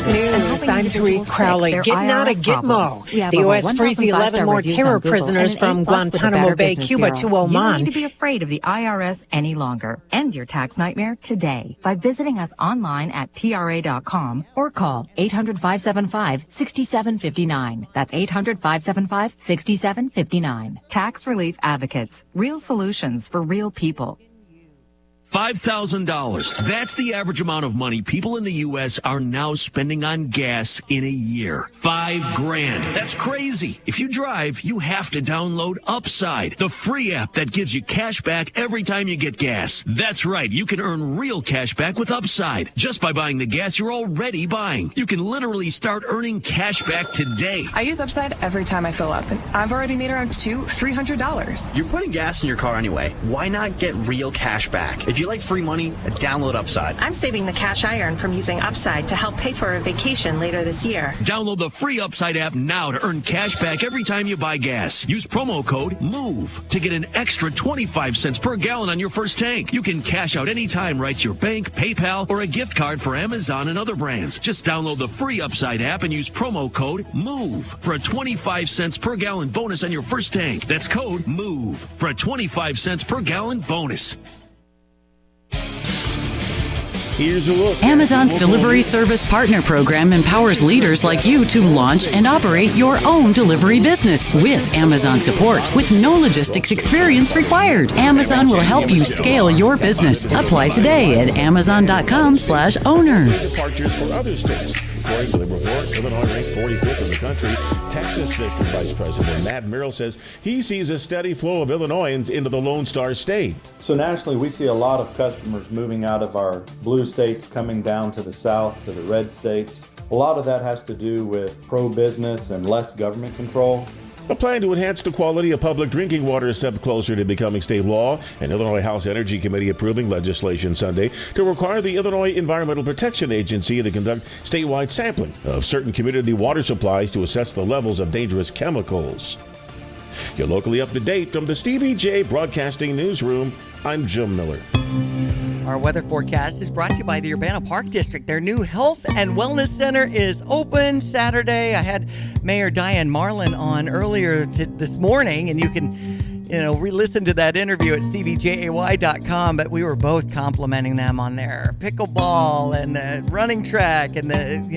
News, I'm Therese Crowley. Getting out of Gitmo. The U.S. frees 11 more terror prisoners from Guantanamo Bay, Cuba to Oman. You don't need to be afraid of the IRS any longer. End your tax nightmare today by visiting us online at TRA.com or call 800-575-6759. That's 800-575-6759. Tax Relief Advocates. Real solutions for real people. $5,000. That's the average amount of money people in the U.S. are now spending on gas in a year. $5,000. That's crazy. If you drive, you have to download Upside, the free app that gives you cash back every time you get gas. That's right. You can earn real cash back with Upside just by buying the gas you're already buying. You can literally start earning cash back today. I use Upside every time I fill up, and I've already made around $300. You're putting gas in your car anyway. Why not get real cash back? If you like free money, download Upside. I'm saving the cash I earn from using Upside to help pay for a vacation later this year. Download the free Upside app now to earn cash back every time you buy gas. Use promo code MOVE to get an extra 25 cents per gallon on your first tank. You can cash out anytime right to your bank, PayPal, or a gift card for Amazon and other brands. Just download the free Upside app and use promo code MOVE for a 25 cents per gallon bonus on your first tank. That's code MOVE for a 25 cents per gallon bonus. Here's a look. Amazon's Delivery Service Partner Program empowers leaders like you to launch and operate your own delivery business with Amazon support with no logistics experience required. Amazon will help you scale your business. Apply today at amazon.com/owner. Departures for other states. According to the report, Illinois ranked 45th in the country. Texas District Vice President Matt Merrill says he sees a steady flow of Illinoisans into the Lone Star State. So nationally, we see a lot of customers moving out of our blue states, coming down to the south, to the red states. A lot of that has to do with pro-business and less government control. A plan to enhance the quality of public drinking water is a step closer to becoming state law. An Illinois House Energy Committee approving legislation Sunday to require the Illinois Environmental Protection Agency to conduct statewide sampling of certain community water supplies to assess the levels of dangerous chemicals. You're locally up to date from the Stevie J Broadcasting Newsroom. I'm Jim Miller. Our weather forecast is brought to you by the Urbana Park District. Their new health and wellness center is open Saturday. I had Mayor Diane Marlin on earlier this morning, and you can re-listen to that interview at stevejay.com, but we were both complimenting them on their pickleball and the running track and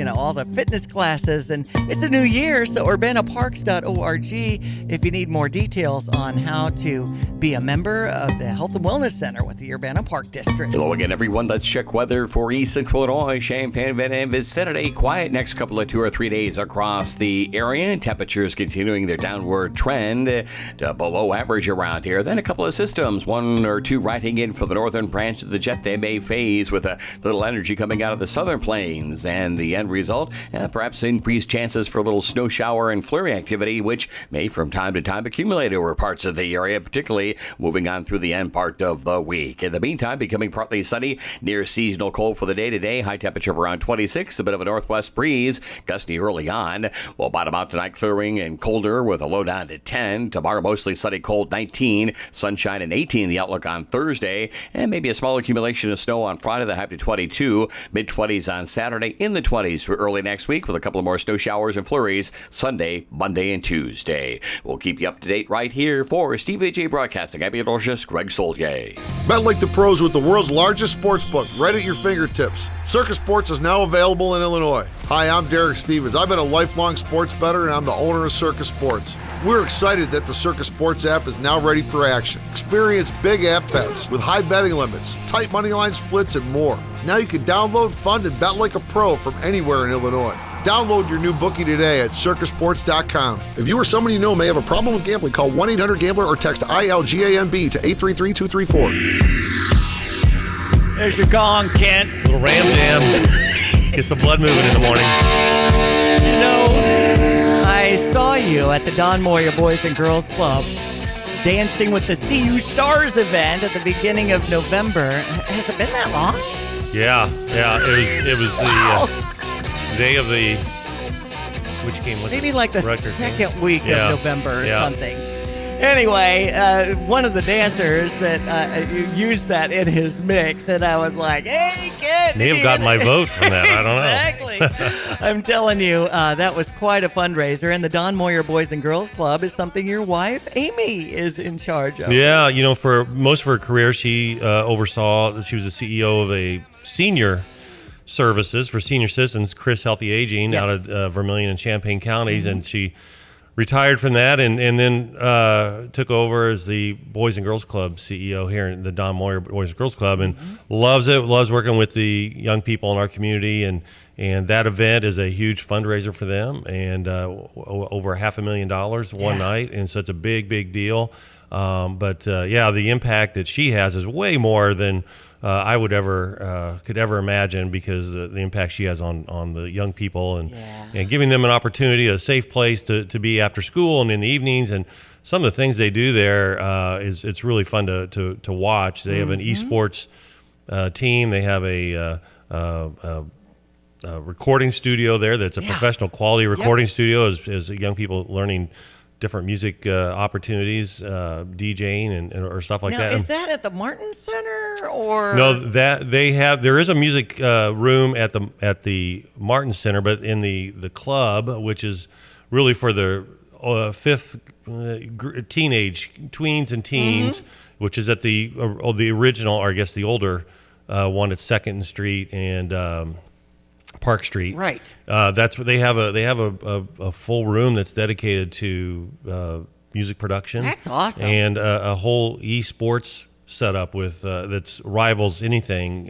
all the fitness classes. And it's a new year, so urbanaparks.org if you need more details on how to be a member of the Health and Wellness Center with the Urbana Park District. Hello again, everyone. Let's check weather for East Central Illinois, Champaign and vicinity. Quiet next couple of 2 or 3 days across the area. Temperatures continuing their downward trend to below average around here. Then a couple of systems, 1 or 2 riding in from the northern branch of the jet. They may phase with a little energy coming out of the southern plains, and the end result, perhaps increased chances for a little snow shower and flurry activity, which may from time to time accumulate over parts of the area, particularly moving on through the end part of the week. In the meantime, becoming partly sunny, near seasonal cold for the day today. High temperature of around 26, a bit of a northwest breeze, gusty early on. We'll bottom out tonight clearing and colder with a low down to 10. Tomorrow mostly sunny, cold 19, sunshine and 18 the outlook on Thursday, and maybe a small accumulation of snow on Friday, the high to 22, mid-20s on Saturday, in the 20s for early next week with a couple of more snow showers and flurries Sunday, Monday, and Tuesday. We'll keep you up to date right here for Stevie J Broadcasting. I'm meteorologist Greg Soldier. Bet like the pros with the world's largest sports book right at your fingertips. Circus Sports is now available in Illinois. Hi, I'm Derek Stevens. I've been a lifelong sports bettor, and I'm the owner of Circus Sports. We're excited that the Circus Sports app is now ready for action. Experience big app bets with high betting limits, tight money line splits, and more. Now you can download, fund, and bet like a pro from anywhere in Illinois. Download your new bookie today at circusports.com. If you or someone you know may have a problem with gambling, call 1-800-GAMBLER or text ILGAMB to 833-234. There's your gong, Kent. Little Ram Jam. Get some blood moving in the morning. I saw you at the Don Moyer Boys and Girls Club dancing with the CU Stars event at the beginning of November. Has it been that long? Yeah. It was wow. The day of the which game was maybe it? like the Rutgers second game? week of November or something. Anyway, one of the dancers that used that in his mix, and I was like, hey, kid. May have gotten my vote from that. I don't know. Exactly. I'm telling you, that was quite a fundraiser, and the Don Moyer Boys and Girls Club is something your wife, Amy, is in charge of. Yeah, for most of her career, she oversaw, she was the CEO of a senior services for senior citizens, Chris Healthy Aging, out of Vermilion and Champaign counties, and she retired from that and then took over as the Boys and Girls Club CEO here in the Don Moyer Boys and Girls Club, and loves it, loves working with the young people in our community, and that event is a huge fundraiser for them, and over $500,000 one night, and so it's a big deal. But the impact that she has is way more than I would could ever imagine, because the impact she has on the young people and giving them an opportunity, a safe place to be after school and in the evenings, and some of the things they do there it's really fun to watch. They have an esports team. They have a recording studio there that's a professional quality recording studio as young people learning different music opportunities, DJing or stuff like that. Now, is that at the Martin Center or? No, there is a music room at the Martin Center, but in the club, which is really for the fifth teenage tweens and teens, which is at the original, or I guess the older one at 2nd Street and Park Street. Right. That's where they have a full room that's dedicated to music production. That's awesome. And a whole esports setup with that's rivals anything.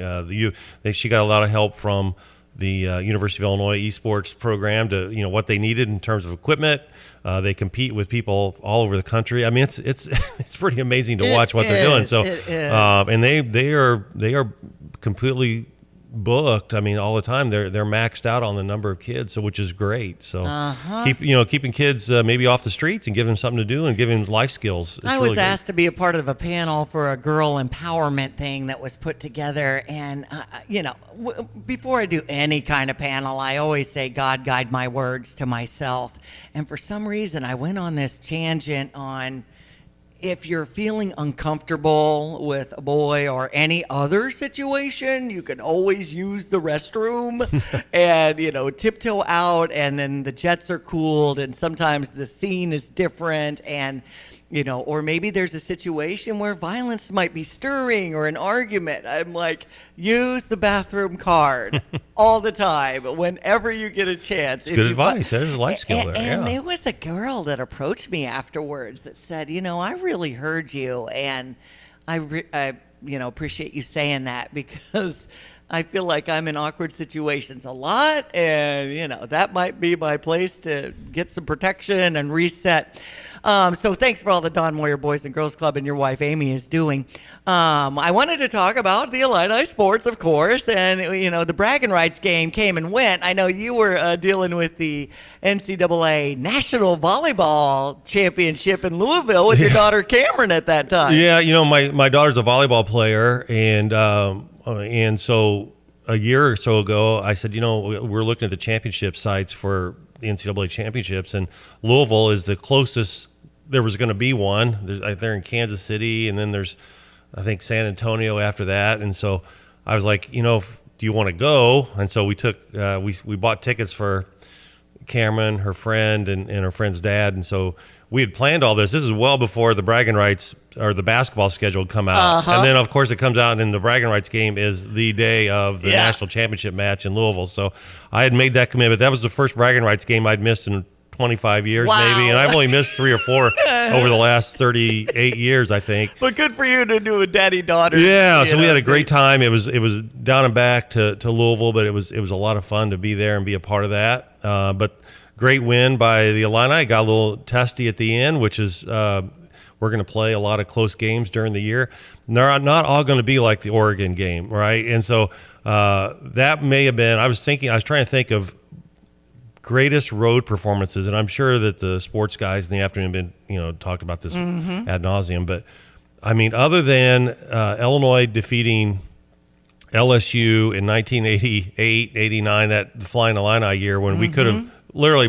She got a lot of help from the University of Illinois esports program to what they needed in terms of equipment. They compete with people all over the country. I mean, it's pretty amazing to watch what they're doing. So, and they are completely booked. I mean, all the time. They're maxed out on the number of kids, so which is great. So keeping kids maybe off the streets and giving them something to do and giving them life skills. I was asked to be a part of a panel for a girl empowerment thing that was put together, and before I do any kind of panel, I always say, God guide my words to myself. And for some reason, I went on this tangent on, if you're feeling uncomfortable with a boy or any other situation, you can always use the restroom and, tiptoe out, and then the jets are cooled, and sometimes the scene is different, and, or maybe there's a situation where violence might be stirring or an argument. I'm like, use the bathroom card all the time, whenever you get a chance. It's good advice. There's a life skill there. And there was a girl that approached me afterwards that said, I really heard you, and I appreciate you saying that, because I feel like I'm in awkward situations a lot, and that might be my place to get some protection and reset. So thanks for all the Don Moyer Boys and Girls Club and your wife Amy is doing. I wanted to talk about the Illini sports, of course, and the bragging rights game came and went. I know you were dealing with the NCAA National Volleyball Championship in Louisville with your daughter Cameron at that time. Yeah, my daughter's a volleyball player, and so a year or so ago, I said, we're looking at the championship sites for the NCAA championships, and Louisville is the closest there was going to be one. They're in Kansas City, and then there's, I think, San Antonio after that. And so I was like, do you want to go? And so we took, we bought tickets for Cameron, her friend, and her friend's dad. And so we had planned all this. This is well before the bragging rights or the basketball schedule had come out. And then, of course, it comes out, and the bragging rights game is the day of the national championship match in Louisville. So I had made that commitment. That was the first bragging rights game I'd missed in 25 years, maybe. And I've only missed 3 or 4 over the last 38 years, I think. But good for you to do a daddy-daughter. Yeah, so we had a great time. It was down and back to Louisville, but it was a lot of fun to be there and be a part of that. But great win by the Illini. Got a little testy at the end, which is we're going to play a lot of close games during the year. And they're not all going to be like the Oregon game, right? And so that may have been, I was trying to think of greatest road performances, and I'm sure that the sports guys in the afternoon have been, talked about this ad nauseum. But I mean, other than Illinois defeating LSU in 1988, 89, that Flying Illini year, when we could have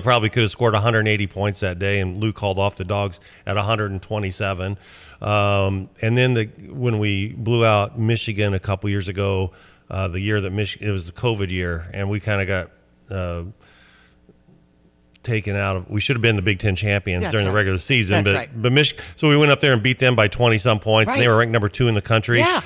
probably scored 180 points that day, and Lou called off the Dogs at 127. And then when we blew out Michigan a couple years ago, the year that it was the COVID year, and we kind of got taken out of. We should have been the Big Ten champions during the regular season, but Michigan. So we went up there and beat them by 20-some points. And they were ranked number 2 in the country. Yeah.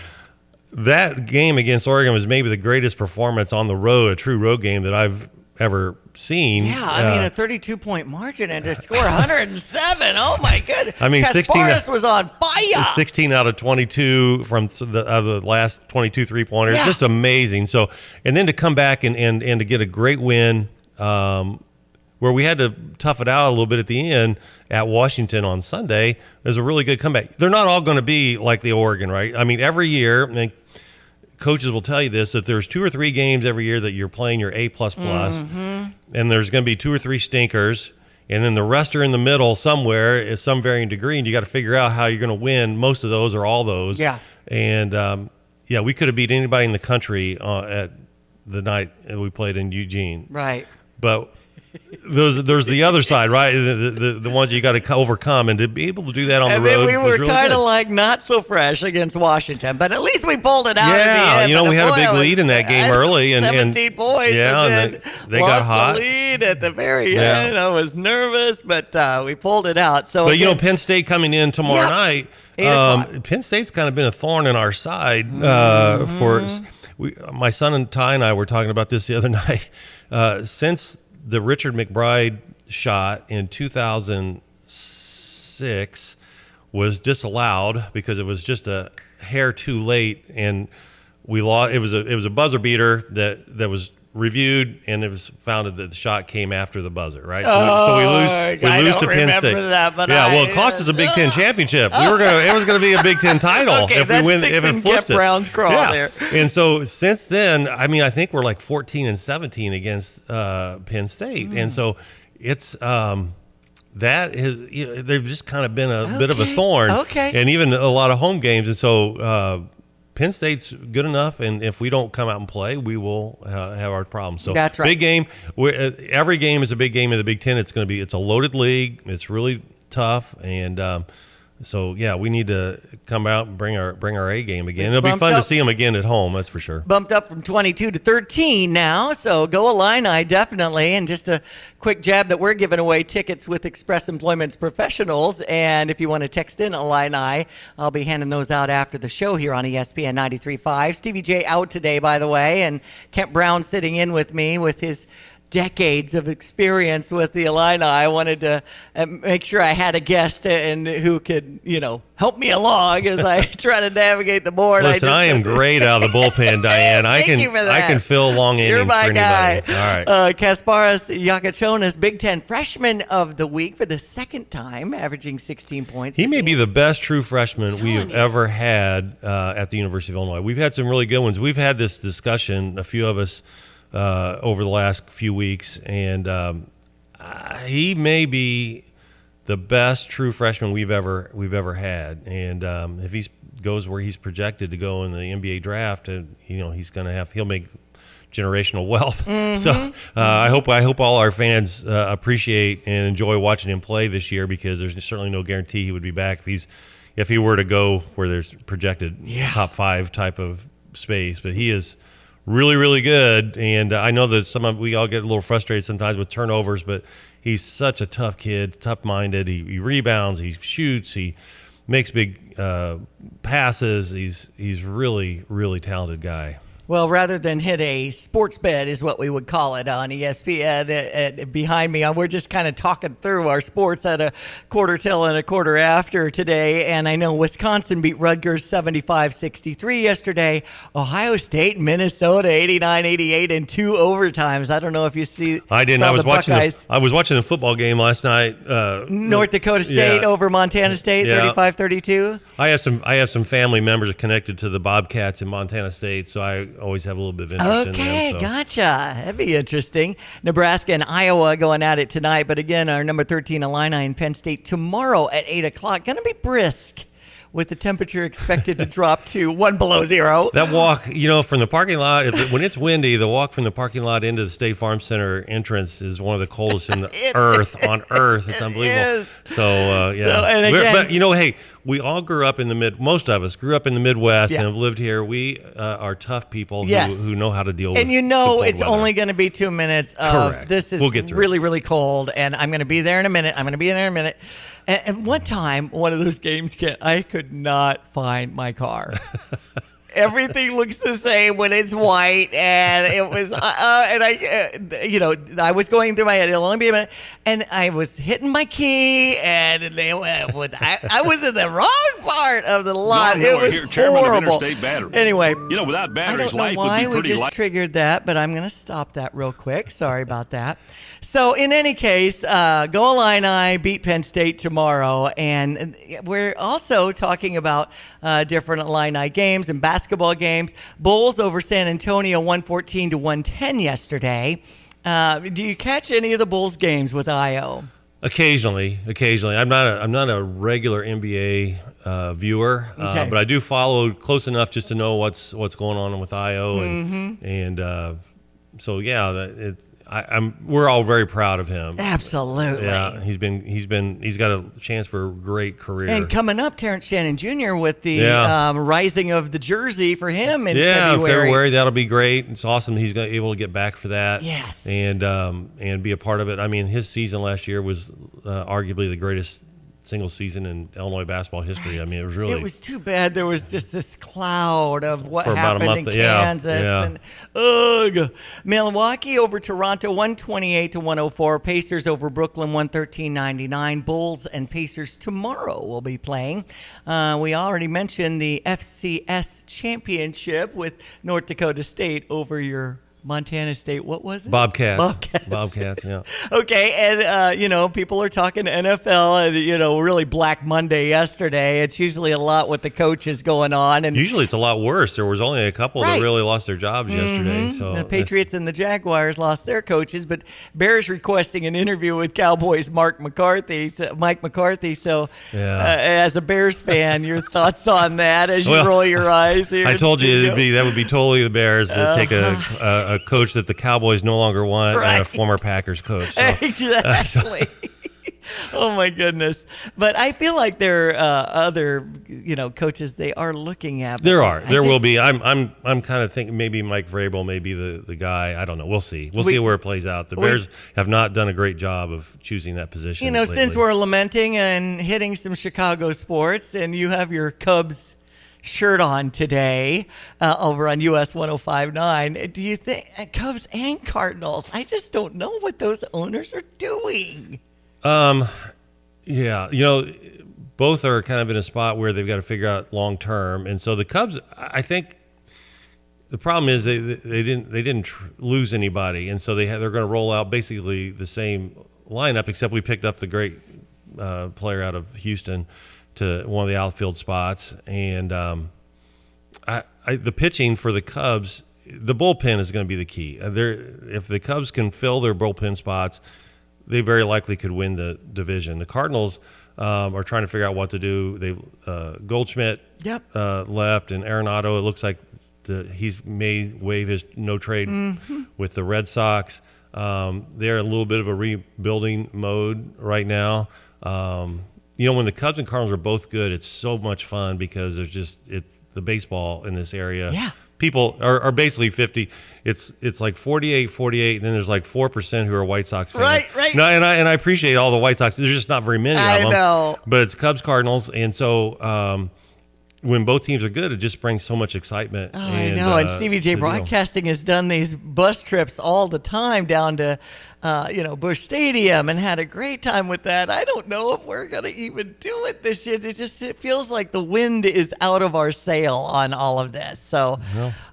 That game against Oregon was maybe the greatest performance on the road, a true road game that I've ever seen. Yeah, I mean, a 32-point margin and to score 107. Oh my goodness! I mean, Kasparis was on fire. 16 out of 22 from the last 22 3-pointers, just amazing. So, and then to come back and to get a great win, where we had to tough it out a little bit at the end at Washington on Sunday, is a really good comeback. They're not all going to be like the Oregon, right? I mean, every year, and coaches will tell you this, that there's 2 or 3 games every year that you're playing your A++, and there's going to be 2 or 3 stinkers, and then the rest are in the middle somewhere at some varying degree, and you got to figure out how you're going to win most of those or all those. Yeah. And, we could have beat anybody in the country at the night we played in Eugene. Right. But there's the other side, right? The ones you got to overcome, and to be able to do that on the road. And then we were really kind of good. like not so fresh against Washington, but at least we pulled it out. Yeah, in the end. you know, But we had a boy, big I was- lead in that game early, and 17 points. Yeah, and and then they lost got hot. the lead at the very Yeah. end. I was nervous, but we pulled it out. So, But you know, again, Penn State coming in tomorrow night. 8 o'clock. Penn State's kind of been a thorn in our side my son and Ty and I were talking about this the other night. Since the Richard McBride shot in 2006 was disallowed because it was just a hair too late, and we lost. It was a buzzer beater that was reviewed, and it was found that the shot came after the buzzer, right? So we lose to Penn State. That, but it cost us a Big Ten championship. It was going to be a Big Ten title Okay, if we win, if it flips it. Brown's crawl there. And so since then, I mean, I think we're like 14-17 against Penn State, and so it's that is, they've just kind of been a bit of a thorn, and even a lot of home games, and so. Penn State's good enough, and if we don't come out and play, we will have our problems. So that's right. Big game. Every game is a big game in the Big Ten. It's a loaded league. It's really tough, and so yeah, we need to come out and bring our A game again. It'll be fun to see them again at home. That's for sure. Bumped up from 22 to 13 now, so go Illini definitely. And just a quick jab that we're giving away tickets with Express Employment's professionals. And if you want to text in Illini, I'll be handing those out after the show here on ESPN 93.5. Stevie J out today, by the way, and Kent Brown sitting in with me with his decades of experience with the Illini. I wanted to make sure I had a guest and who could, help me along as I try to navigate the board. Listen, I am great out of the bullpen, Diane. I can fill long innings You're my for guy. anybody. All right. Kasparas Yakachonis, Big Ten Freshman of the Week for the second time, averaging 16 points. He may be the best true freshman we have ever had at the University of Illinois. We've had some really good ones. We've had this discussion, a few of us, over the last few weeks, and he may be the best true freshman we've ever had. And if he goes where he's projected to go in the NBA draft, he'll make generational wealth. Mm-hmm. So I hope all our fans appreciate and enjoy watching him play this year, because there's certainly no guarantee he would be back if he were to go where there's projected top 5 type of space. But he is really, really good, and I know that we all get a little frustrated sometimes with turnovers, but he's such a tough kid, tough-minded. He rebounds, he shoots, he makes big passes. He's really, really talented guy. Well, rather than hit a sports bet is what we would call it on ESPN. Behind me, we're just kind of talking through our sports at a quarter till and a quarter after today. And I know Wisconsin beat Rutgers 75-63 yesterday. Ohio State, Minnesota 89-88 in 2 overtimes. I don't know if you see. I didn't. Saw I was the watching. Buckeyes. I was watching the football game last night. North Dakota State over Montana State, 35-32. I have some family members connected to the Bobcats in Montana State, so I always have a little bit of interest in them. Okay, So. gotcha. That'd be interesting. Nebraska and Iowa going at it tonight. But again, our number 13 Illini and Penn State tomorrow at 8 o'clock. Going to be brisk, with the temperature expected to drop to 1 below 0. That walk, from the parking lot, when it's windy, the walk from the parking lot into the State Farm Center entrance is one of the coldest on Earth. It's unbelievable. So, yeah. And again, but, hey, we all grew up most of us grew up in the Midwest and have lived here. We are tough people who know how to deal with and it's weather. only going to be 2 minutes of Correct. this is We'll get through really, really cold, and I'm going to be there in a minute. And one time, one of those games, I could not find my car. Everything looks the same when it's white, and it was, I was going through my head. It'll only be a minute, and I was hitting my key, and I was in the wrong part of the lot. It was horrible. Anyway, without batteries, I don't know life why would be we pretty just light. triggered that, but I'm going to stop that real quick. Sorry about that. So in any case, go Illini, beat Penn State tomorrow. And we're also talking about different Illini games and basketball games. Bulls over San Antonio 114-110 yesterday. Do you catch any of the Bulls games with IO? Occasionally. I'm not a regular NBA viewer, Okay. but I do follow close enough just to know what's going on with IO, and so yeah, we're all very proud of him. Absolutely. Yeah, he's got a chance for a great career. And coming up, Terrence Shannon Jr. with the rising of the jersey for him in February. That'll be great. It's awesome he's able to get back for that. Yes. And be a part of it. I mean, his season last year was arguably the greatest single season in Illinois basketball history. Right. I mean, it was too bad there was just this cloud of what for happened about a month, in Kansas. And Milwaukee over Toronto 128-104. Pacers over Brooklyn 113-99. Bulls and Pacers tomorrow will be playing. We already mentioned the FCS championship with North Dakota State over your Montana State, what was it? Bobcats, yeah. Okay, and, people are talking NFL and, really Black Monday yesterday. It's usually a lot with the coaches going on. And usually it's a lot worse. There was only a couple that really lost their jobs yesterday. So the Patriots and the Jaguars lost their coaches, but Bears requesting an interview with Cowboys Mike McCarthy. So as a Bears fan, your thoughts on that as you roll your eyes here? I told you that would be totally the Bears to take a coach that the Cowboys no longer want and a former Packers coach. So. Exactly. Oh my goodness! But I feel like there are other, coaches they are looking at. There will be. I'm kind of thinking maybe Mike Vrabel may be the guy. I don't know. We'll see. We'll see where it plays out. The Bears have not done a great job of choosing that position. Lately. Since we're lamenting and hitting some Chicago sports, and you have your Cubs shirt on today over on US 105.9. Do you think Cubs and Cardinals? I just don't know what those owners are doing. Yeah, both are kind of in a spot where they've got to figure out long term, and so the Cubs, I think, the problem is they didn't lose anybody, and so they're going to roll out basically the same lineup, except we picked up the great player out of Houston to one of the outfield spots, and the pitching for the Cubs, the bullpen is going to be the key. If the Cubs can fill their bullpen spots, they very likely could win the division. The Cardinals are trying to figure out what to do. They Goldschmidt left, and Arenado. It looks like he may waive his no trade with the Red Sox. They're in a little bit of a rebuilding mode right now. When the Cubs and Cardinals are both good, it's so much fun because there's the baseball in this area. Yeah. People are basically 50. It's like 48, and then there's like 4% who are White Sox fans. Right. No, and I appreciate all the White Sox. There's just not very many of them. I know. But it's Cubs, Cardinals, and so when both teams are good, it just brings so much excitement. Oh, I know. And Stevie J Broadcasting has done these bus trips all the time down to, Busch Stadium and had a great time with that. I don't know if we're going to even do it this year. It feels like the wind is out of our sail on all of this. So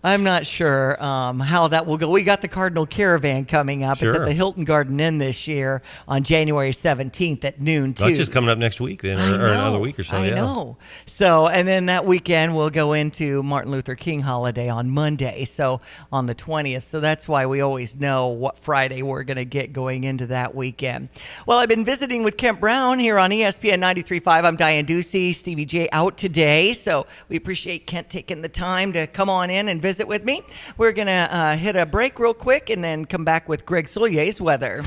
I'm not sure how that will go. We got the Cardinal Caravan coming up. Sure. It's at the Hilton Garden Inn this year on January 17th at noon, too. That's just coming up next week then, or another week or so. I know. So, and then that weekend we'll go into Martin Luther King holiday on Monday, so on the 20th. So that's why we always know what Friday we're going to get going into that weekend. Well, I've been visiting with Kent Brown here on ESPN 93.5. I'm Diane Ducey. Stevie J out today, so we appreciate Kent taking the time to come on in and visit with me. We're going to hit a break real quick and then come back with Greg Soulier's weather.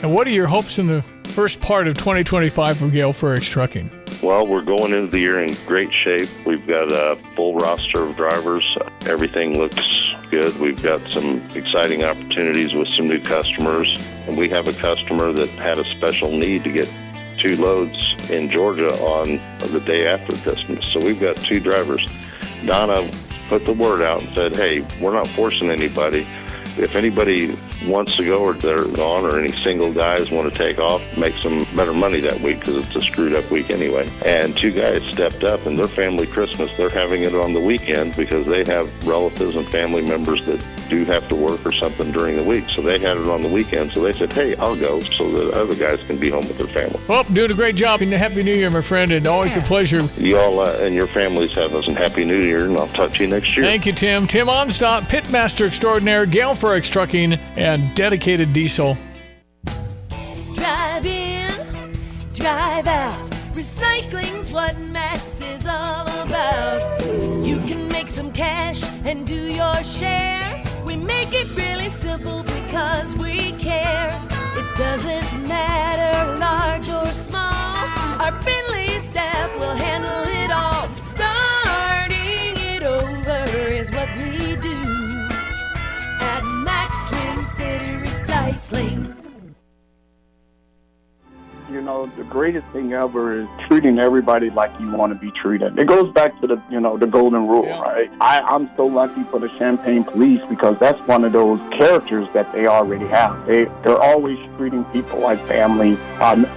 And what are your hopes in the first part of 2025 from Gale Ferrex Trucking? Well, we're going into the year in great shape. We've got a full roster of drivers. Everything looks good. We've got some exciting opportunities with some new customers. And we have a customer that had a special need to get 2 loads in Georgia on the day after Christmas. So we've got 2 drivers. Donna put the word out and said, hey, we're not forcing anybody. If anybody wants to go or they're gone or any single guys want to take off, make some better money that week because it's a screwed up week anyway. And 2 guys stepped up, and their family Christmas, they're having it on the weekend because they have relatives and family members that do have to work or something during the week. So they had it on the weekend. So they said, hey, I'll go so the other guys can be home with their family. Well, doing a great job. And Happy New Year, my friend, and always a pleasure. You all and your families have us a Happy New Year, and I'll talk to you next year. Thank you, Tim. Tim Onstop, Pitmaster Extraordinaire, Gale Ferrex Trucking, and Dedicated Diesel. Drive in, drive out. Recycling's what Max is all about. You can make some cash and do your share. We make it really simple because we care. greatest thing ever is treating everybody like you want to be treated. It goes back to the golden rule, right? I'm so lucky for the Champaign Police because that's one of those characters that they already have. They're always treating people like family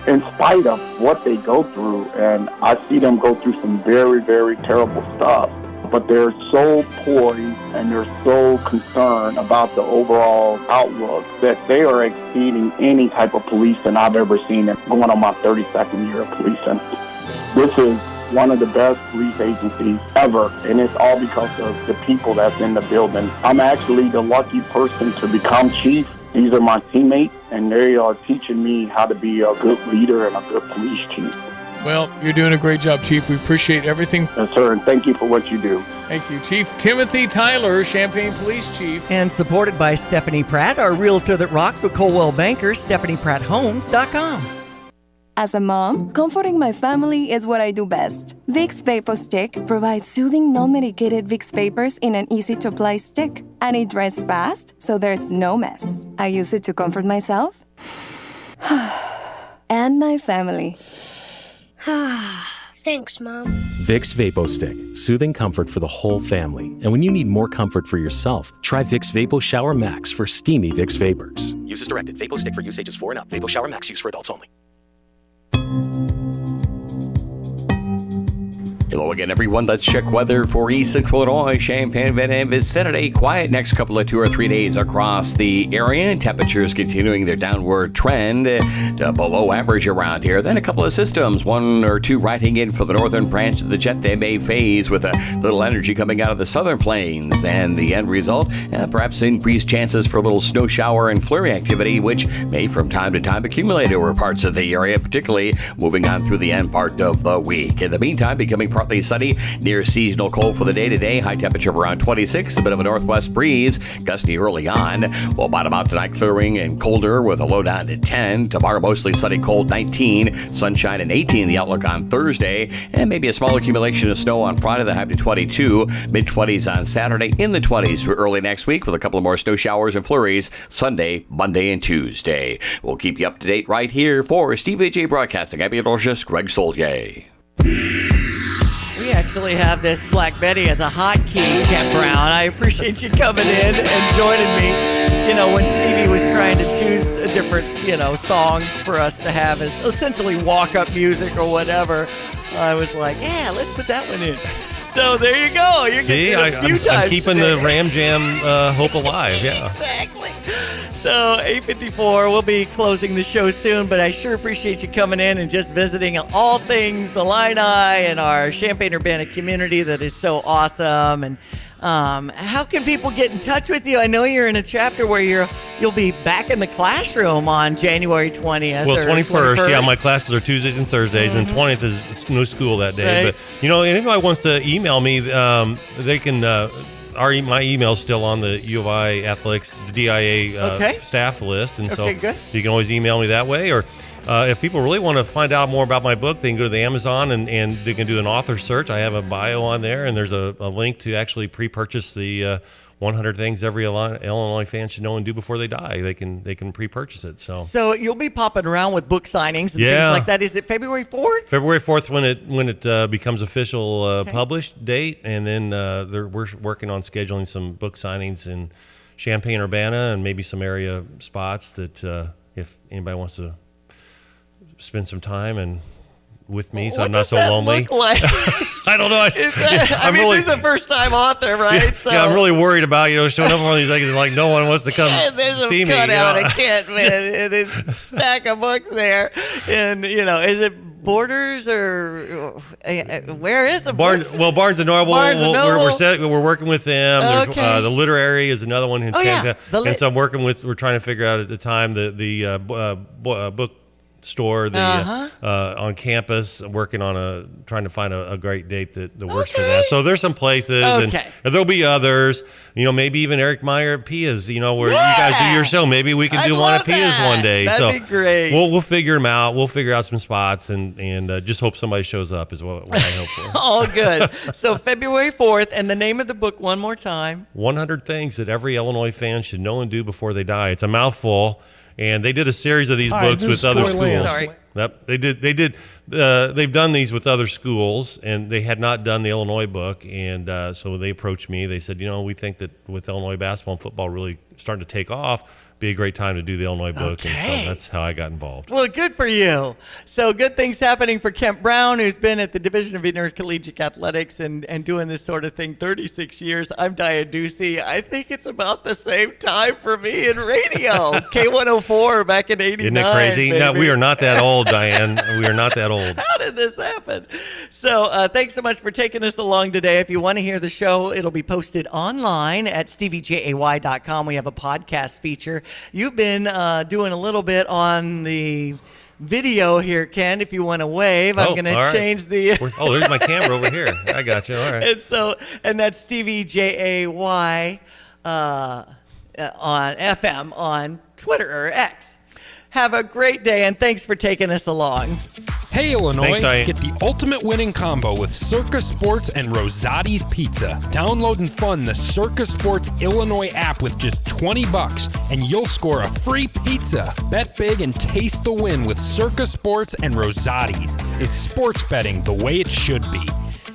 in spite of what they go through. And I see them go through some very, very terrible stuff. But they're so poised and they're so concerned about the overall outlook that they are exceeding any type of policing I've ever seen going on my 32nd year of policing. This is one of the best police agencies ever, and it's all because of the people that's in the building. I'm actually the lucky person to become chief. These are my teammates, and they are teaching me how to be a good leader and a good police chief. Well, you're doing a great job, Chief. We appreciate everything. Yes, sir, and thank you for what you do. Thank you, Chief Timothy Tyler, Champaign Police Chief. And supported by Stephanie Pratt, our realtor that rocks with Coldwell Banker, StephaniePrattHomes.com. As a mom, comforting my family is what I do best. Vicks Vapor Stick provides soothing, non-medicated Vicks Vapors in an easy-to-apply stick. And it dries fast, so there's no mess. I use it to comfort myself and my family. Thanks, Mom. Vicks VapoStick, soothing comfort for the whole family. And when you need more comfort for yourself, try Vicks Vapo Shower Max for steamy Vicks Vapors. Use as directed. VapoStick for use ages 4 and up. Vapo Shower Max use for adults only. Hello again, everyone. Let's check weather for East Central Illinois, Champaign, and Vicinity. Quiet next couple of 2 or 3 days across the area. Temperatures continuing their downward trend to below average around here. Then a couple of systems, 1 or 2 riding in for the northern branch of the Jet Day May phase with a little energy coming out of the southern plains. And the end result, perhaps increased chances for a little snow shower and flurry activity, which may from time to time accumulate over parts of the area, particularly moving on through the end part of the week. In the meantime, becoming partly sunny, near seasonal cold for the day today. High temperature of around 26, a bit of a northwest breeze, gusty early on. We'll bottom out tonight clearing and colder with a low down to 10. Tomorrow mostly sunny, cold 19, sunshine and 18 the outlook on Thursday, and maybe a small accumulation of snow on Friday, the high to 22, mid-20s on Saturday, in the 20s for early next week with a couple of more snow showers and flurries Sunday, Monday, and Tuesday. We'll keep you up to date right here for Steve A.J. Broadcasting. I'm meteorologist Greg Soldier. We actually have this Black Betty as a hotkey, Kent Brown. I appreciate you coming in and joining me. You know, when Stevie was trying to choose different, songs for us to have as essentially walk-up music or whatever, I was like, yeah, let's put that one in. So there you go. You're getting it a few times. I'm keeping today. the Ram Jam hope alive. Yeah. Exactly. So 8:54, we'll be closing the show soon, but I sure appreciate you coming in and just visiting all things Illini and our Champaign-Urbana community that is so awesome. And how can people get in touch with you? I know you're in a chapter where you'll be back in the classroom on January 20th. Well, 21st. Yeah, my classes are Tuesdays and Thursdays, and 20th is no school that day. Right. But anybody wants to email me, they can. My email's still on the U of I Athletics, the DIA staff list, and so good. you can always email me that way. Or if people really want to find out more about my book, they can go to the Amazon and they can do an author search. I have a bio on there, and there's a link to actually pre-purchase the 100 things every Illinois fan should know and do before they die. They can pre-purchase it. So you'll be popping around with book signings and things like that. Is it February 4th? February 4th when it becomes official published date, and then we're working on scheduling some book signings in Champaign-Urbana and maybe some area spots that if anybody wants to spend some time and with me, so I'm not so lonely. Look like? I don't know. He's a first-time author, right? Yeah, I'm really worried about showing up on these things and like no one wants to come there's see me. There's a cutout of Kent, man, in his stack of books there, and is it Borders or where is the Barnes? Well, Barnes and Noble. We're working with them. Okay. The Literary is another one in Champaign, and so we're trying to figure out at the time the book store on campus, working on trying to find a great date that works for that. So there's some places, and there'll be others. Maybe even Eric Meyer at Pia's. Where you guys do your show. Maybe we can do one at Pia's one day. That'd be great. We'll figure them out. We'll figure out some spots and just hope somebody shows up is what I hope for. All good. So February 4th, and the name of the book one more time. 100 Things That Every Illinois Fan Should Know and Do Before They Die. It's a mouthful. And they did a series of these books with other schools. Sorry. Yep. They did. They've done these with other schools, and they had not done the Illinois book. And so they approached me. They said, we think that with Illinois basketball and football really starting to take off, be a great time to do the Illinois book. Okay. And so that's how I got involved. Well, good for you. So good things happening for Kent Brown, who's been at the Division of Intercollegiate Athletics and doing this sort of thing 36 years. I'm Diane Ducey. I think it's about the same time for me in radio. K104 back in 89. Isn't it crazy? Baby. No, we are not that old, Diane. We are not that old. How did this happen? So thanks so much for taking us along today. If you want to hear the show, it'll be posted online at steviejay.com. We have a podcast feature. You've been doing a little bit on the video here, Ken, if you want to wave. I'm going to change the... there's my camera over here. I got you. All right. And that's Stevie Jay on FM on Twitter or X. Have a great day, and thanks for taking us along. Hey, Illinois, Thanks, Diane. get the ultimate winning combo with Circa Sports and Rosati's Pizza. Download and fund the Circa Sports Illinois app with just $20, and you'll score a free pizza. Bet big and taste the win with Circa Sports and Rosati's. It's sports betting the way it should be.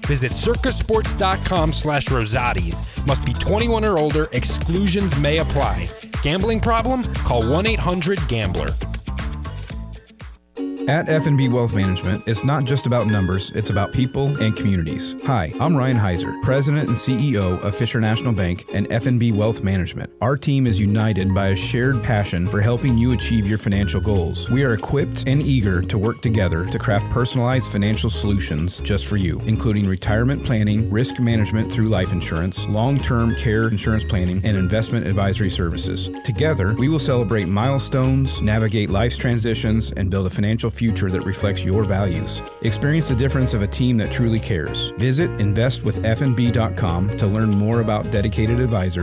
Visit circasports.com/Rosati's. Must be 21 or older. Exclusions may apply. Gambling problem? Call 1-800-GAMBLER. At F&B Wealth Management, it's not just about numbers, it's about people and communities. Hi, I'm Ryan Heiser, President and CEO of Fisher National Bank and F&B Wealth Management. Our team is united by a shared passion for helping you achieve your financial goals. We are equipped and eager to work together to craft personalized financial solutions just for you, including retirement planning, risk management through life insurance, long-term care insurance planning, and investment advisory services. Together, we will celebrate milestones, navigate life's transitions, and build a financial future that reflects your values. Experience the difference of a team that truly cares. Visit investwithfnb.com to learn more about dedicated advisors.